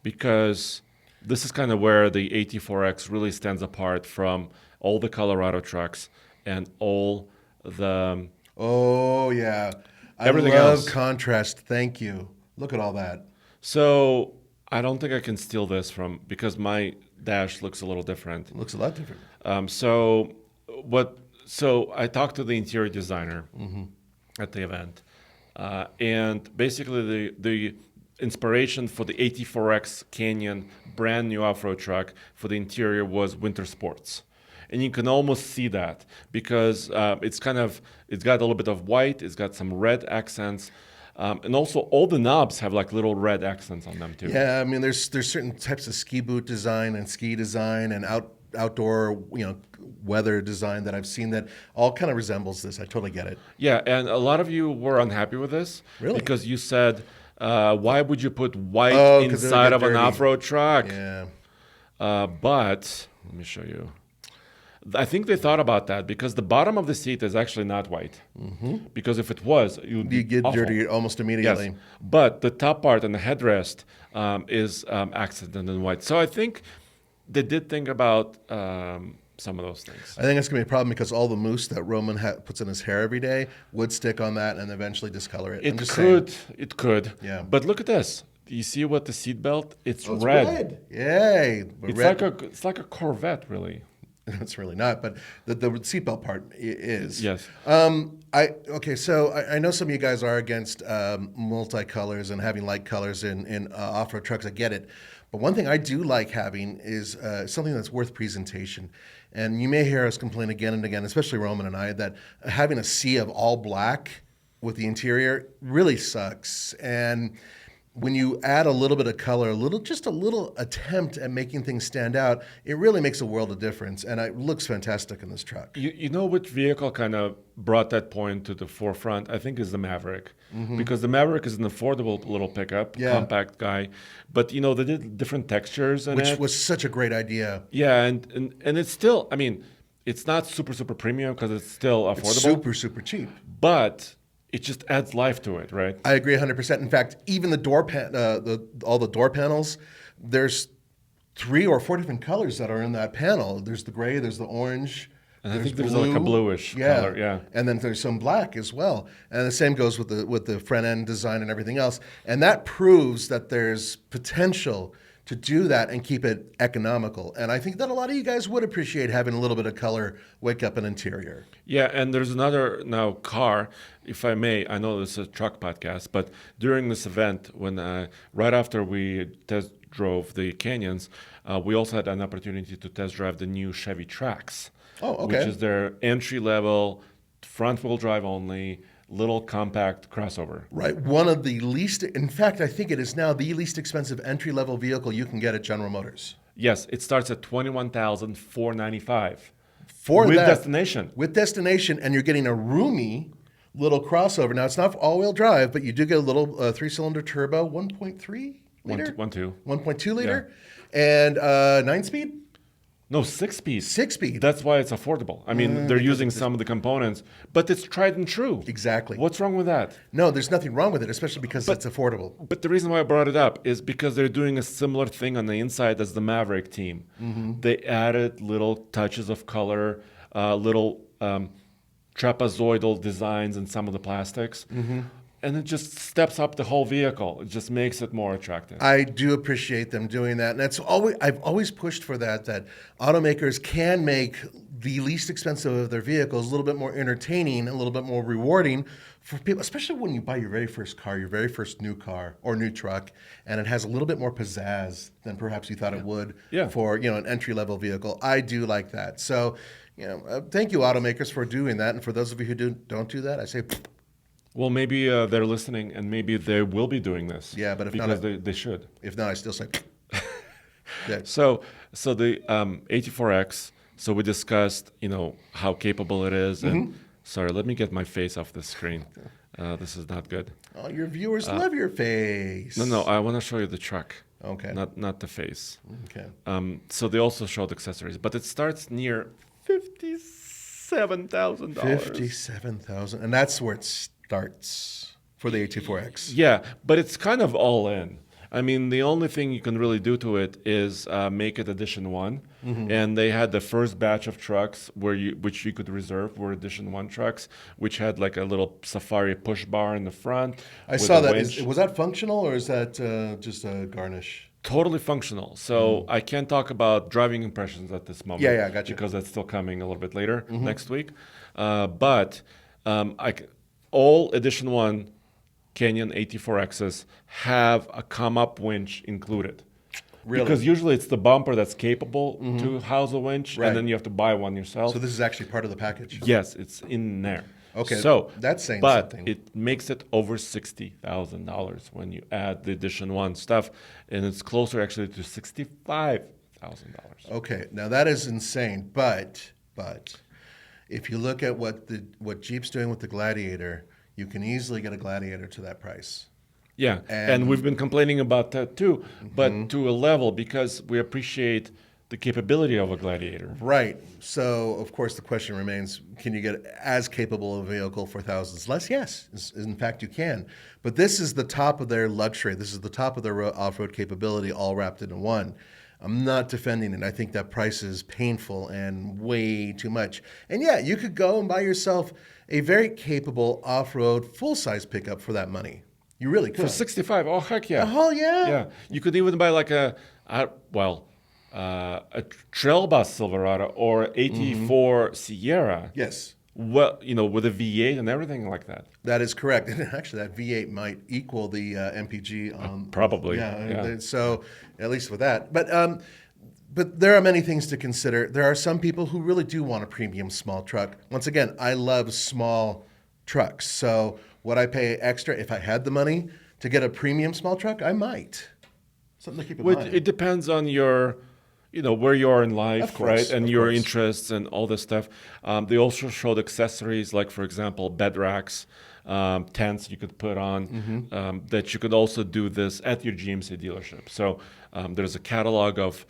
because this is kind of where the 84X really stands apart from all the Colorado trucks and all the Oh, yeah. Everything I love else. contrast. Thank you. Look at all that. So I don't think I can steal this from, because my dash looks a little different. It looks a lot different. So I talked to the interior designer at the event, and basically the inspiration for the 84X Canyon brand new off-road truck for the interior was winter sports. And you can almost see that because it's got a little bit of white, it's got some red accents, and also all the knobs have like little red accents on them too. Yeah, I mean, there's certain types of ski boot design and ski design and outdoor, weather design that I've seen that all kind of resembles this. I totally get it. Yeah, and a lot of you were unhappy with this. Really? Because you said, why would you put white 'Cause it'll inside get of an dirty. off-road truck? Yeah. But let me show you. I think they thought about that because the bottom of the seat is actually not white. Because if it was, it would be You get awful. dirty almost immediately. Yes, but the top part and the headrest is accented in white. So I think they did think about some of those things. I think that's going to be a problem because all the mousse that Roman puts in his hair every day would stick on that and eventually discolor it. I'm It just could, saying. it could. Yeah. But look at this. Do you see what the seatbelt? It's Oh, it's red. Yay. But It's like a Corvette, really. It's really not, but the seatbelt part is. Yes. So I know some of you guys are against multicolors and having light colors in off-road trucks. I get it. But one thing I do like having is something that's worth presentation. And you may hear us complain again and again, especially Roman and I, that having a sea of all black with the interior really sucks. And when you add a little bit of color, just a little attempt at making things stand out, it really makes a world of difference. And it looks fantastic in this truck. You know which vehicle kind of brought that point to the forefront? I think is the Maverick. Because the Maverick is an affordable little pickup, Yeah. compact guy. But, they did different textures in Which it. was such a great idea. Yeah, and it's still, I mean, it's not super, super premium because it's still affordable. It's super, super cheap. But it just adds life to it, right? I agree 100%. In fact, even the door all the door panels, there's 3 or 4 different colors that are in that panel. There's the gray, there's the orange. And I think there's like a bluish color, yeah. And then there's some black as well. And the same goes with the front end design and everything else. And that proves that there's potential to do that and keep it economical. And I think that a lot of you guys would appreciate having a little bit of color wake up an interior. Yeah, and there's another now car, if I may. I know this is a truck podcast, but during this event, when right after we test drove the Canyons, we also had an opportunity to test drive the new Chevy Trax. Oh, okay. Which is their entry level, front wheel drive only, little compact crossover. Right. One of the least, in fact, I think it is now the least expensive entry level vehicle you can get at General Motors. Yes, it starts at $21,495 For with that, destination. With destination, and you're getting a roomy little crossover. Now, it's not all-wheel drive, but you do get a little 3-cylinder turbo, 1.3 liter? 1.2. 1.2 liter, and 9-speed? No, 6-speed. 6-speed. That's why it's affordable. I mean, they're because using some of the components, but it's tried and true. Exactly. What's wrong with that? No, there's nothing wrong with it, especially because it's affordable. But the reason why I brought it up is because they're doing a similar thing on the inside as the Maverick team. They added little touches of color, little trapezoidal designs in some of the plastics. And it just steps up the whole vehicle. It just makes it more attractive. I do appreciate them doing that, and I've always pushed for that automakers can make the least expensive of their vehicles a little bit more entertaining, a little bit more rewarding for people, especially when you buy your very first car, your very first new car or new truck, and it has a little bit more pizzazz than perhaps you thought it would for an entry-level vehicle. I do like that. So, thank you, automakers, for doing that, and for those of you who don't do that, I say. Well, maybe they're listening, and maybe they will be doing this. Yeah, but if because not, they should. If not, I still say. Yeah. So the 84X. So we discussed, how capable it is, and sorry, let me get my face off the screen. This is not good. Oh, your viewers love your face. No, I want to show you the truck. Okay. Not the face. Okay. So they also showed accessories, but it starts near $57,000. $57,000, and that's where it starts for the A24X. Yeah, but it's kind of all in. I mean, the only thing you can really do to it is make it Edition 1. And they had the first batch of trucks which you could reserve were Edition 1 trucks, which had like a little Safari push bar in the front. I saw that. Was that functional or is that just a garnish? Totally functional. So I can't talk about driving impressions at this moment. Yeah, I got you. Because that's still coming a little bit later, next week. But all Edition 1 Canyon 84Xs have a come-up winch included. Really? Because usually it's the bumper that's capable to house a winch, and then you have to buy one yourself. So this is actually part of the package? Yes, it's in there. Okay, so that's saying but something. it makes it over $60,000 when you add the Edition 1 stuff, and it's closer actually to $65,000. Okay, now that is insane, but if you look at what Jeep's doing with the Gladiator, you can easily get a Gladiator to that price. Yeah, and we've been complaining about that too, but to a level because we appreciate the capability of a Gladiator. Right. So, of course, the question remains, can you get as capable a vehicle for thousands less? Yes, in fact, you can. But this is the top of their luxury. This is the top of their off-road capability all wrapped into one. I'm not defending it. I think that price is painful and way too much. And yeah, you could go and buy yourself a very capable off-road full-size pickup for that money. You really could. For 65, oh heck yeah. Oh yeah. Yeah, you could even buy like a Trail Bus Silverado or 84 Sierra. Yes. Well, with a V8 and everything like that. That is correct. And actually, that V8 might equal the MPG. Probably. Yeah. So at least with that. But there are many things to consider. There are some people who really do want a premium small truck. Once again, I love small trucks. So would I pay extra if I had the money to get a premium small truck? I might. Something to keep in mind. It depends on your, where you are in life, Of course, right? And of your course. interests and all this stuff. They also showed accessories like, for example, bed racks, tents you could put on, that you could also do this at your GMC dealership. So there's a catalog of,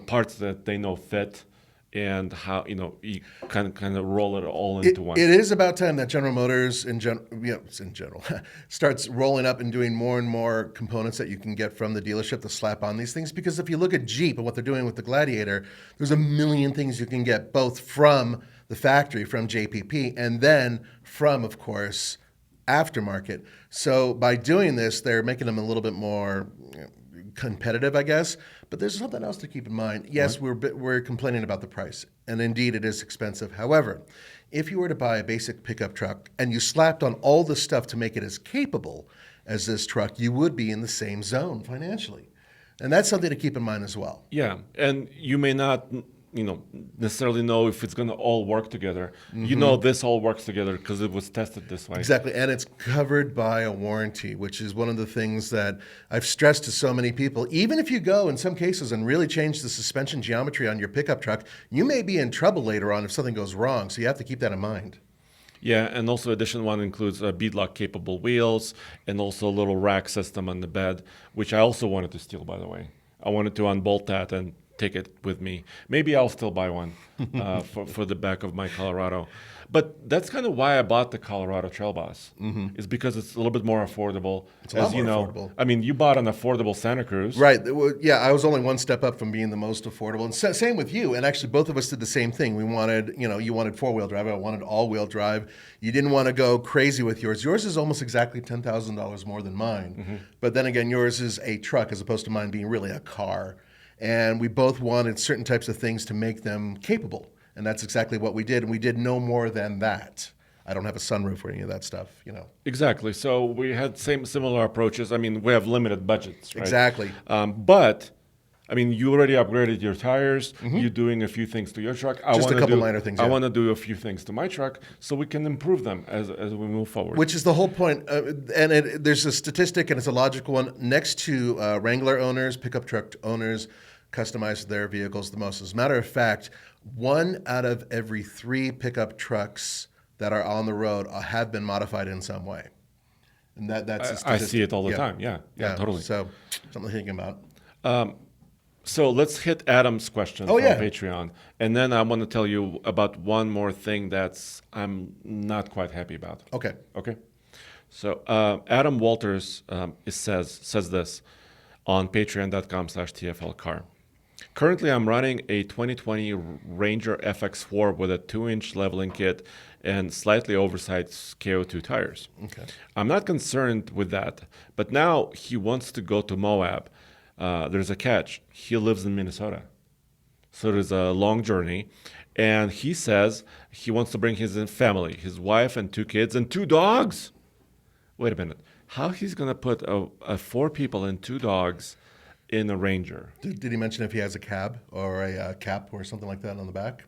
parts that they know fit and how, you kind of roll it all into one. It is about time that General Motors in general starts rolling up and doing more and more components that you can get from the dealership to slap on these things. Because if you look at Jeep and what they're doing with the Gladiator, there's a million things you can get both from the factory, from JPP, and then from, of course, aftermarket. So by doing this, they're making them a little bit more competitive, I guess. But there's something else to keep in mind. Yes, we're complaining about the price, and indeed it is expensive. However, if you were to buy a basic pickup truck and you slapped on all the stuff to make it as capable as this truck, you would be in the same zone financially. And that's something to keep in mind as well. Yeah, and you may not necessarily know if it's going to all work together. This all works together because it was tested this way. Exactly, and it's covered by a warranty, which is one of the things that I've stressed to so many people. Even if you go, in some cases, and really change the suspension geometry on your pickup truck, you may be in trouble later on if something goes wrong, so you have to keep that in mind. Yeah, and also Edition 1 includes beadlock capable wheels and also a little rack system on the bed, which I also wanted to steal, by the way. I wanted to unbolt that and take it with me. Maybe I'll still buy one for the back of my Colorado. But that's kind of why I bought the Colorado Trail Boss. Is because it's a little bit more affordable. It's a lot more affordable. I mean, you bought an affordable Santa Cruz. Right. Well, yeah, I was only one step up from being the most affordable. And same with you. And actually, both of us did the same thing. We wanted, you wanted four-wheel drive. I wanted all-wheel drive. You didn't want to go crazy with yours. Yours is almost exactly $10,000 more than mine. But then again, yours is a truck as opposed to mine being really a car. And we both wanted certain types of things to make them capable. And that's exactly what we did. And we did no more than that. I don't have a sunroof or any of that stuff, Exactly. So we had similar approaches. I mean, we have limited budgets, right? Exactly. But I mean, you already upgraded your tires. You're doing a few things to your truck. Just a couple minor things. I Yeah. want to do a few things to my truck so we can improve them as we move forward. Which is the whole point. There's a statistic, and it's a logical one. Next to Wrangler owners, pickup truck owners, customize their vehicles the most. As a matter of fact, 1 out of every 3 pickup trucks that are on the road have been modified in some way. And that's a statistic. I see it all the time. Yeah, totally. So something to think about. So let's hit Adam's question from Patreon. And then I want to tell you about one more thing that's I'm not quite happy about. Okay. So Adam Walters says this on patreon.com/TFLcar. Currently, I'm running a 2020 Ranger FX4 with a 2-inch leveling kit and slightly oversized KO2 tires. Okay. I'm not concerned with that, but now he wants to go to Moab. There's a catch. He lives in Minnesota. So there's a long journey. And he says he wants to bring his family, his wife and 2 kids and 2 dogs. Wait a minute. How he's going to put 4 people and 2 dogs in a Ranger? Did he mention if he has a cab or a cap or something like that on the back?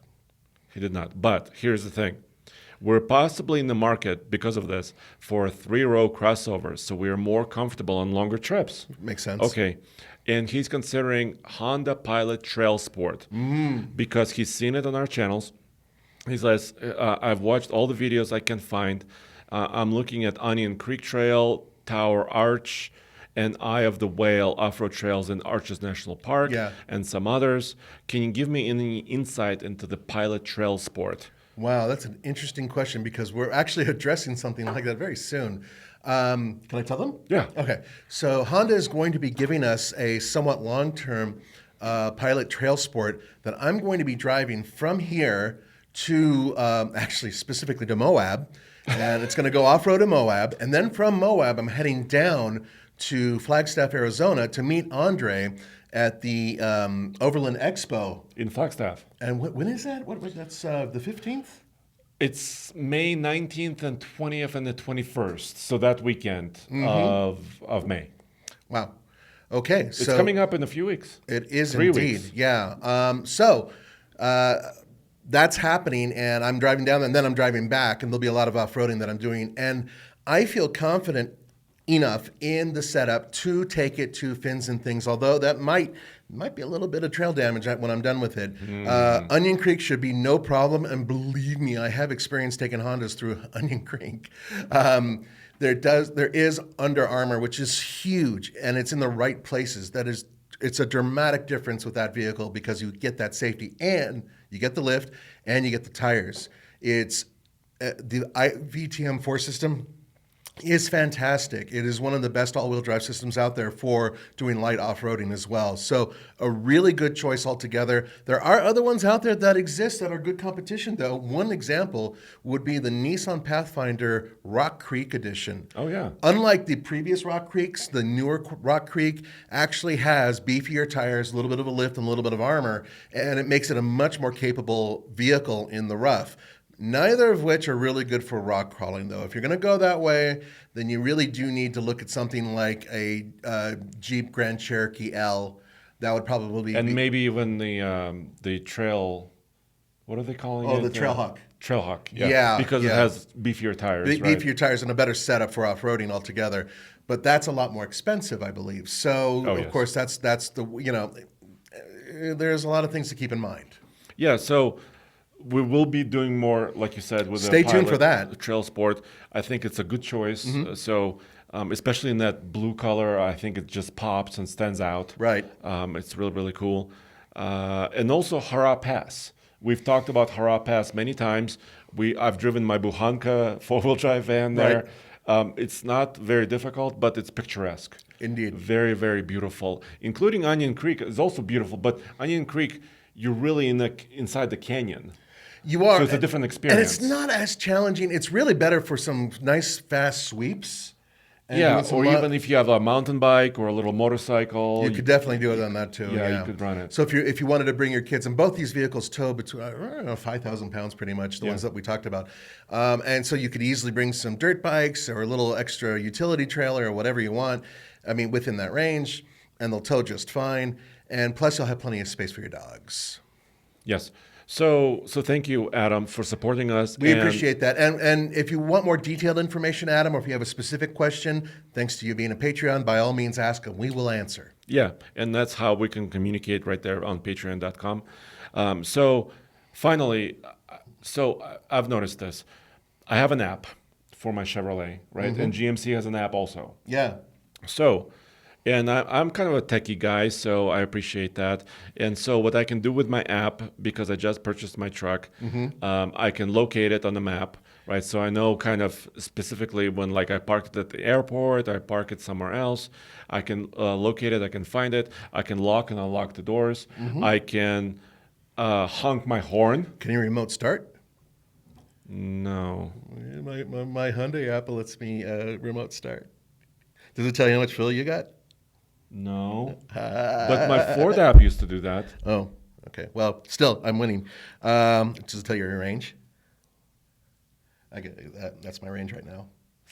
He did not. But here's the thing. We're possibly in the market because of this for 3-row crossovers, so we're more comfortable on longer trips. Makes sense. Okay. And he's considering Honda Pilot Trail Sport because he's seen it on our channels. He says, I've watched all the videos I can find. I'm looking at Onion Creek Trail, Tower Arch, and Eye of the Whale off-road trails in Arches National Park, and some others. Can you give me any insight into the Pilot Trail Sport? Wow, that's an interesting question because we're actually addressing something like that very soon. Can I tell them? Yeah. Okay. So Honda is going to be giving us a somewhat long-term Pilot Trail Sport that I'm going to be driving from here to, actually specifically to Moab. And it's going to go off-road to Moab. And then from Moab, I'm heading down to Flagstaff, Arizona to meet Andre at the Overland Expo. In Flagstaff. And when is that? That's the 15th? It's May 19th and 20th and the 21st. So that weekend of May. Wow. Okay. It's coming up in a few weeks. It is 3 indeed. weeks. Yeah. That's happening, and I'm driving down, and then I'm driving back, and there'll be a lot of off-roading that I'm doing. And I feel confident enough in the setup to take it to fins and things, although that might be a little bit of trail damage when I'm done with it. Onion Creek should be no problem, and believe me, I have experience taking Hondas through Onion Creek. There is Under Armour, which is huge, and it's in the right places. It's a dramatic difference with that vehicle because you get that safety, and you get the lift, and you get the tires. It's the VTM4 system is fantastic. It is one of the best all-wheel drive systems out there for doing light off-roading as well. So a really good choice altogether. There are other ones out there that exist that are good competition, though. One example would be the Nissan Pathfinder Rock Creek Edition. Oh, yeah. Unlike the previous Rock Creeks, the newer Rock Creek actually has beefier tires, a little bit of a lift, and a little bit of armor, and it makes it a much more capable vehicle in the rough. Neither of which are really good for rock crawling, though. If you're going to go that way, then you really do need to look at something like a Jeep Grand Cherokee L. That would probably be... maybe even the trail... What are they calling it? Oh, the Trailhawk. Trailhawk, yeah. Because it has beefier tires, right? Beefier tires and a better setup for off-roading altogether. But that's a lot more expensive, I believe. So, of course, that's the, there's a lot of things to keep in mind. Yeah, so... we will be doing more, like you said, with Stay tuned for that. Trail Sport. I think it's a good choice. So, especially in that blue color, I think it just pops and stands out. Right. It's really, really cool. and also Hara Pass. We've talked about Hara Pass many times. I've driven my Buhanka four-wheel drive van there. Right. It's not very difficult, but it's picturesque. Indeed. Very, very beautiful. Including Onion Creek is also beautiful, but Onion Creek, you're really inside the canyon. You are. So it's a different experience. And it's not as challenging. It's really better for some nice, fast sweeps. And Yeah, doing some or even if you have a mountain bike or a little motorcycle. you could definitely do it on that too. Yeah, you could run it. So if you wanted to bring your kids, and both these vehicles tow between 5,000 pounds, pretty much the Yeah. ones that we talked about, and so you could easily bring some dirt bikes or a little extra utility trailer or whatever you want. I mean, within that range, and they'll tow just fine. And plus, you'll have plenty of space for your dogs. Yes. So thank you, Adam, for supporting us. We appreciate that. And if you want more detailed information, Adam, or if you have a specific question, thanks to you being a Patreon, by all means ask and we will answer. Yeah, and that's how we can communicate right there on patreon.com. So finally, I've noticed this. I have an app for my Chevrolet, right? And GMC has an app also. Yeah. So, and I'm kind of a techie guy, so I appreciate that. And so what I can do with my app, because I just purchased my truck, I can locate it on the map, right? So I know kind of specifically when like I park it at the airport, I park it somewhere else, I can locate it, I can find it, I can lock and unlock the doors, I can honk my horn. Can you remote start? No. My Hyundai app lets me remote start. Does it tell you how much fuel you got? No. But my Ford app used to do that. Oh, okay. Well, still, I'm winning. Does it tell you your range? I get that. That's my range right now.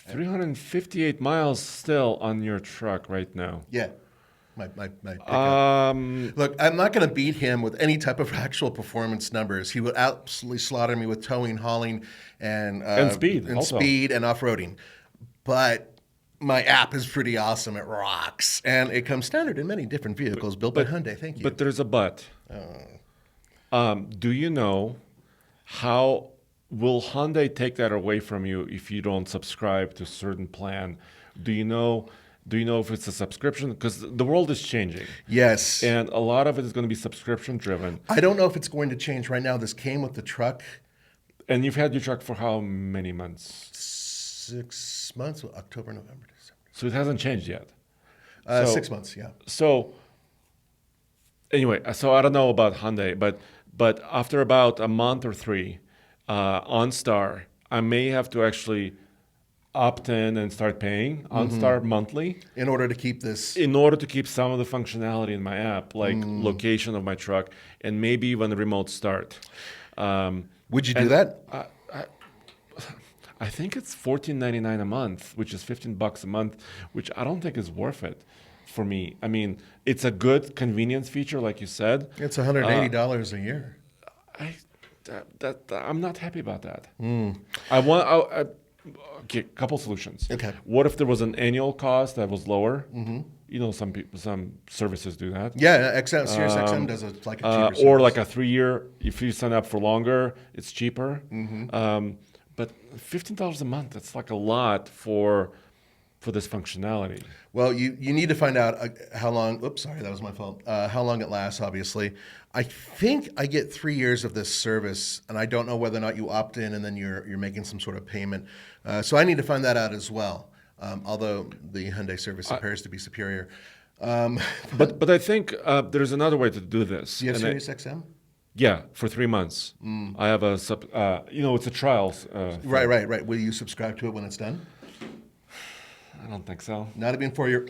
358 miles still on your truck right now. Yeah. My pickup. Um, Look, I'm not going to beat him with any type of actual performance numbers. He would absolutely slaughter me with towing, hauling, and speed and also. speed and off-roading. But my app is pretty awesome. It rocks, and it comes standard in many different vehicles built by Hyundai. Thank you. but there's a but. Do you know how will Hyundai take that away from you if you don't subscribe to a certain plan? Do you know if it's a subscription? Because the world is changing. Yes. And a lot of it is going to be subscription driven. I don't know if it's going to change right now. This came with the truck. And you've had your truck for how many months? 6 months, October, November, December. So it hasn't changed yet. 6 months, yeah. So anyway, so I don't know about Hyundai, but after about a month or three on Star, I may have to actually opt in and start paying on Star monthly In order to keep this. in order to keep some of the functionality in my app, like location of my truck and maybe even remote start. Would you do that? I think it's $14.99 a month, which is $15 a month, which I don't think is worth it for me. I mean, it's a good convenience feature, like you said. It's $180 a year. I'm not happy about that. Hmm. Okay, couple solutions. Okay. What if there was an annual cost that was lower? You know, some services do that. Yeah, Sirius XM does it like a cheaper service. Or like a 3-year. If you sign up for longer, it's cheaper. But $15 a month, that's like a lot for this functionality. Well, you need to find out how long. Oops, sorry, that was my fault. How long it lasts, obviously. I think I get 3 years of this service, and I don't know whether or not you opt in and then you're making some sort of payment. So I need to find that out as well. Although the Hyundai service appears to be superior. But I think there's another way to do this. Do you have And Sirius XM? Yeah, for 3 months. I have a it's a trial. Right. Will you subscribe to it when it's done? I don't think so. Not even for your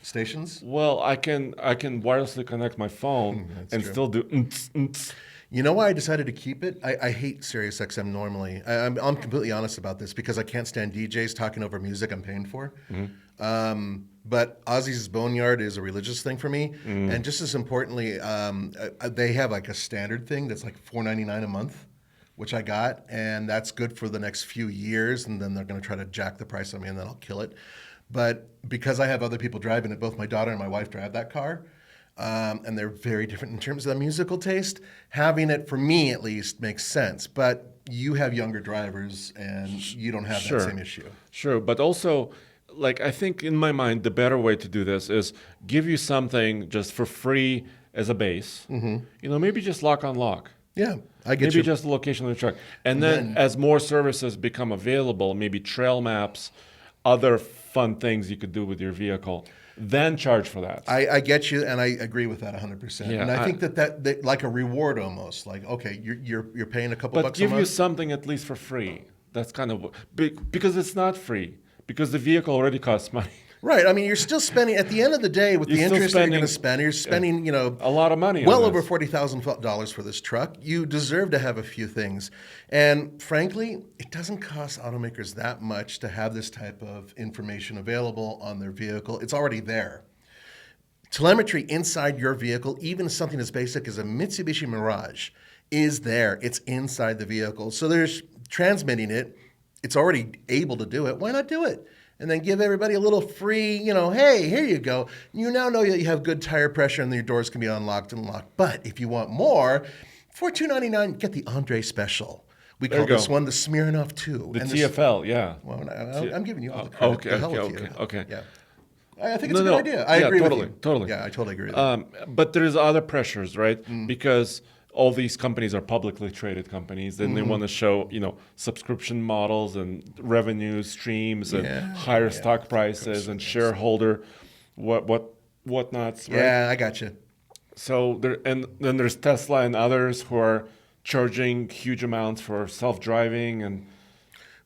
stations? Well, I can wirelessly connect my phone and true. still do. You know why I decided to keep it? I hate Sirius XM normally. I'm completely honest about this because I can't stand DJs talking over music I'm paying for. But Ozzy's Boneyard is a religious thing for me. And just as importantly, they have like a standard thing that's like $4.99 a month, which I got. And that's good for the next few years. And then they're going to try to jack the price on me and then I'll kill it. But because I have other people driving it, both my daughter and my wife drive that car. And they're very different in terms of the musical taste. Having it, for me at least, makes sense. But you have younger drivers, and you don't have that same issue. Sure, but also, like I think in my mind, the better way to do this is give you something just for free as a base. Maybe just lock unlock. Yeah, I get Maybe you. just the location of the truck. And then as more services become available, maybe trail maps, other fun things you could do with your vehicle, then charge for that. I get you, and I agree with that 100%. Yeah, and I think that like a reward almost. Like, okay, you're paying a couple but bucks a give you month. something at least for free. That's kind of because it's not free, because the vehicle already costs money. Right. I mean, you're still spending at the end of the day with the You're still interest you're going to spending- spend. You're spending, a lot of money on well this. over $40,000 for this truck. You deserve to have a few things, and frankly, it doesn't cost automakers that much to have this type of information available on their vehicle. It's already there. Telemetry inside your vehicle, even something as basic as a Mitsubishi Mirage, is there. It's inside the vehicle. So there's transmitting it. It's already able to do it. Why not do it? And then give everybody a little free, hey, here you go. You now know that you have good tire pressure and your doors can be unlocked and locked. But if you want more, for $299, get the Andre Special. We There call you this go. one the Smirnoff 2. The And TFL, yeah. well, I'm giving you all the credit. Okay, The hell with okay, you. okay. Yeah. I think it's No, a good no. idea. I Yeah, agree totally, with you. totally. Yeah, I totally agree with you. But there's other pressures, right? Because all these companies are publicly traded companies, and they want to show, subscription models and revenue streams and higher stock prices and shareholder whatnots, right? Yeah, I got you. So and then there's Tesla and others who are charging huge amounts for self-driving and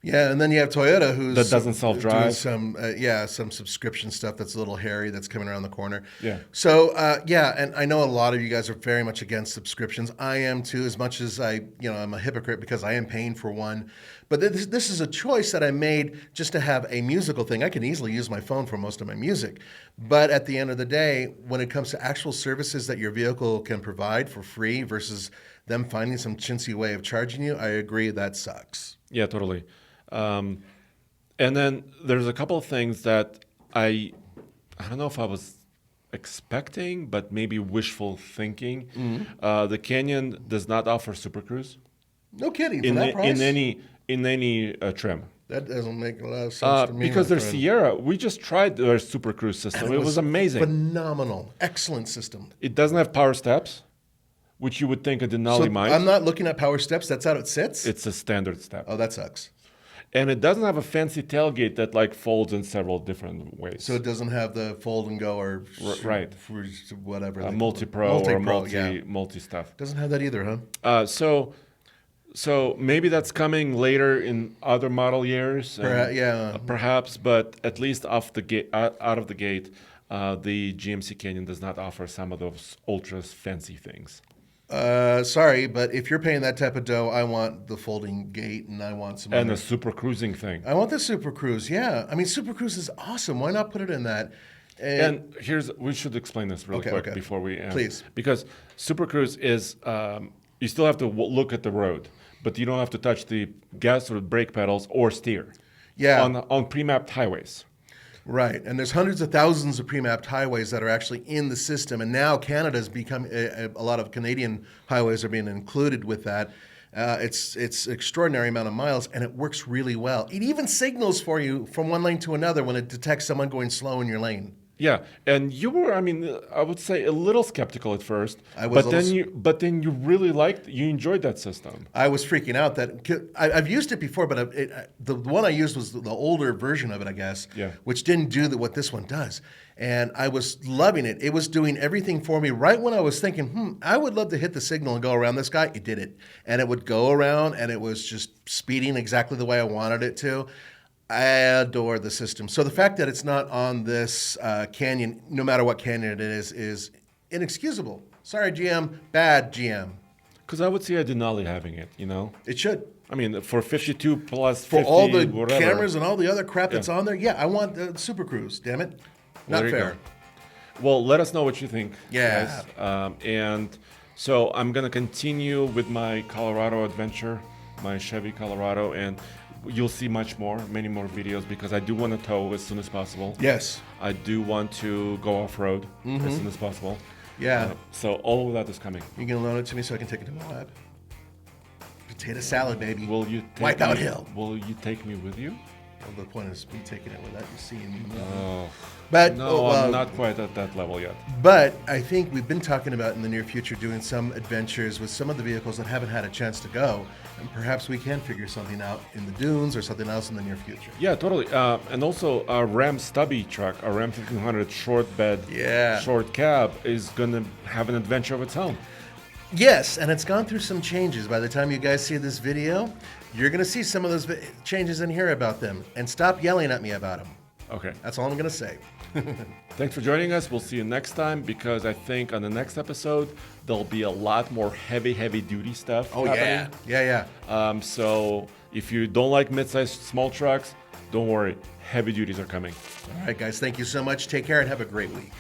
Yeah, and then you have Toyota, who's That doesn't self-drive. doing some subscription stuff that's a little hairy that's coming around the corner. Yeah. So and I know a lot of you guys are very much against subscriptions. I am too, as much as I'm a hypocrite because I am paying for one. But this is a choice that I made just to have a musical thing. I can easily use my phone for most of my music, but at the end of the day, when it comes to actual services that your vehicle can provide for free versus them finding some chintzy way of charging you, I agree that sucks. Yeah, totally. And then there's a couple of things that I don't know if I was expecting, but maybe wishful thinking. The Canyon does not offer Super Cruise No kidding. For that price? in any trim. That doesn't make a lot of sense to me. Because my their friend. Sierra, we just tried their Super Cruise system. And It was amazing. Phenomenal. Excellent system. It doesn't have power steps, which you would think a Denali So might. I'm not looking at power steps. That's how it sits? It's a standard step. Oh, that sucks. And it doesn't have a fancy tailgate that folds in several different ways. So it doesn't have the fold and go or right. for whatever. A they multi-pro call it. or Multi-Pro, multi stuff. Doesn't have that either, huh? So maybe that's coming later in other model years. Perhaps, but at least off the gate, out of the gate, the GMC Canyon does not offer some of those ultra fancy things. Sorry, but if you're paying that type of dough, I want the folding gate and I want some. And the super cruising thing. I want the Super Cruise. Yeah, I mean Super Cruise is awesome. Why not put it in that? And we should explain this really quick before we end. Please. Because Super Cruise is, you still have to look at the road, but you don't have to touch the gas or brake pedals or steer. Yeah. On pre-mapped highways. Right, and there's hundreds of thousands of pre-mapped highways that are actually in the system, and now Canada's become a lot of Canadian highways are being included with that. It's extraordinary amount of miles, and it works really well. It even signals for you from one lane to another when it detects someone going slow in your lane. Yeah, and you were, I would say a little skeptical at first, I was but then you really you enjoyed that system. I was freaking out that I've used it before, but the one I used was the older version of it, I guess, which didn't do what this one does. And I was loving it. It was doing everything for me right when I was thinking, I would love to hit the signal and go around this guy. It did it. And it would go around, and it was just speeding exactly the way I wanted it to. I adore the system. So the fact that it's not on this Canyon, no matter what Canyon it is inexcusable. Sorry, GM. Bad GM. Because I would see a Denali having it, It should. For 52 plus 50, For all the whatever. cameras and all the other crap that's on there, I want the Super Cruise, damn it. Not there you fair. go. Well, let us know what you think, Yeah. guys. And so I'm going to continue with my Colorado adventure, my Chevy Colorado, and you'll see many more videos because I do want to tow as soon as possible. Yes. I do want to go off-road as soon as possible. Yeah. So all of that is coming. You gonna loan it to me so I can take it to my lab? Potato salad, baby. Will you Wipeout Hill. Will you take me with you? Well, the point is me taking it without you seeing me. Oh, But no, I'm not quite at that level yet. But I think we've been talking about in the near future doing some adventures with some of the vehicles that haven't had a chance to go, and perhaps we can figure something out in the dunes or something else in the near future. Yeah, totally. And also, our Ram stubby truck, our Ram 1500 short bed, short cab, is going to have an adventure of its own. Yes, and it's gone through some changes. By the time you guys see this video, you're going to see some of those changes and hear about them. And stop yelling at me about them. Okay. That's all I'm going to say. Thanks for joining us. We'll see you next time, because I think on the next episode, there'll be a lot more heavy duty stuff happening. Yeah. So if you don't like mid-sized small trucks, don't worry. Heavy duties are coming. All right, guys. Thank you so much. Take care and have a great week.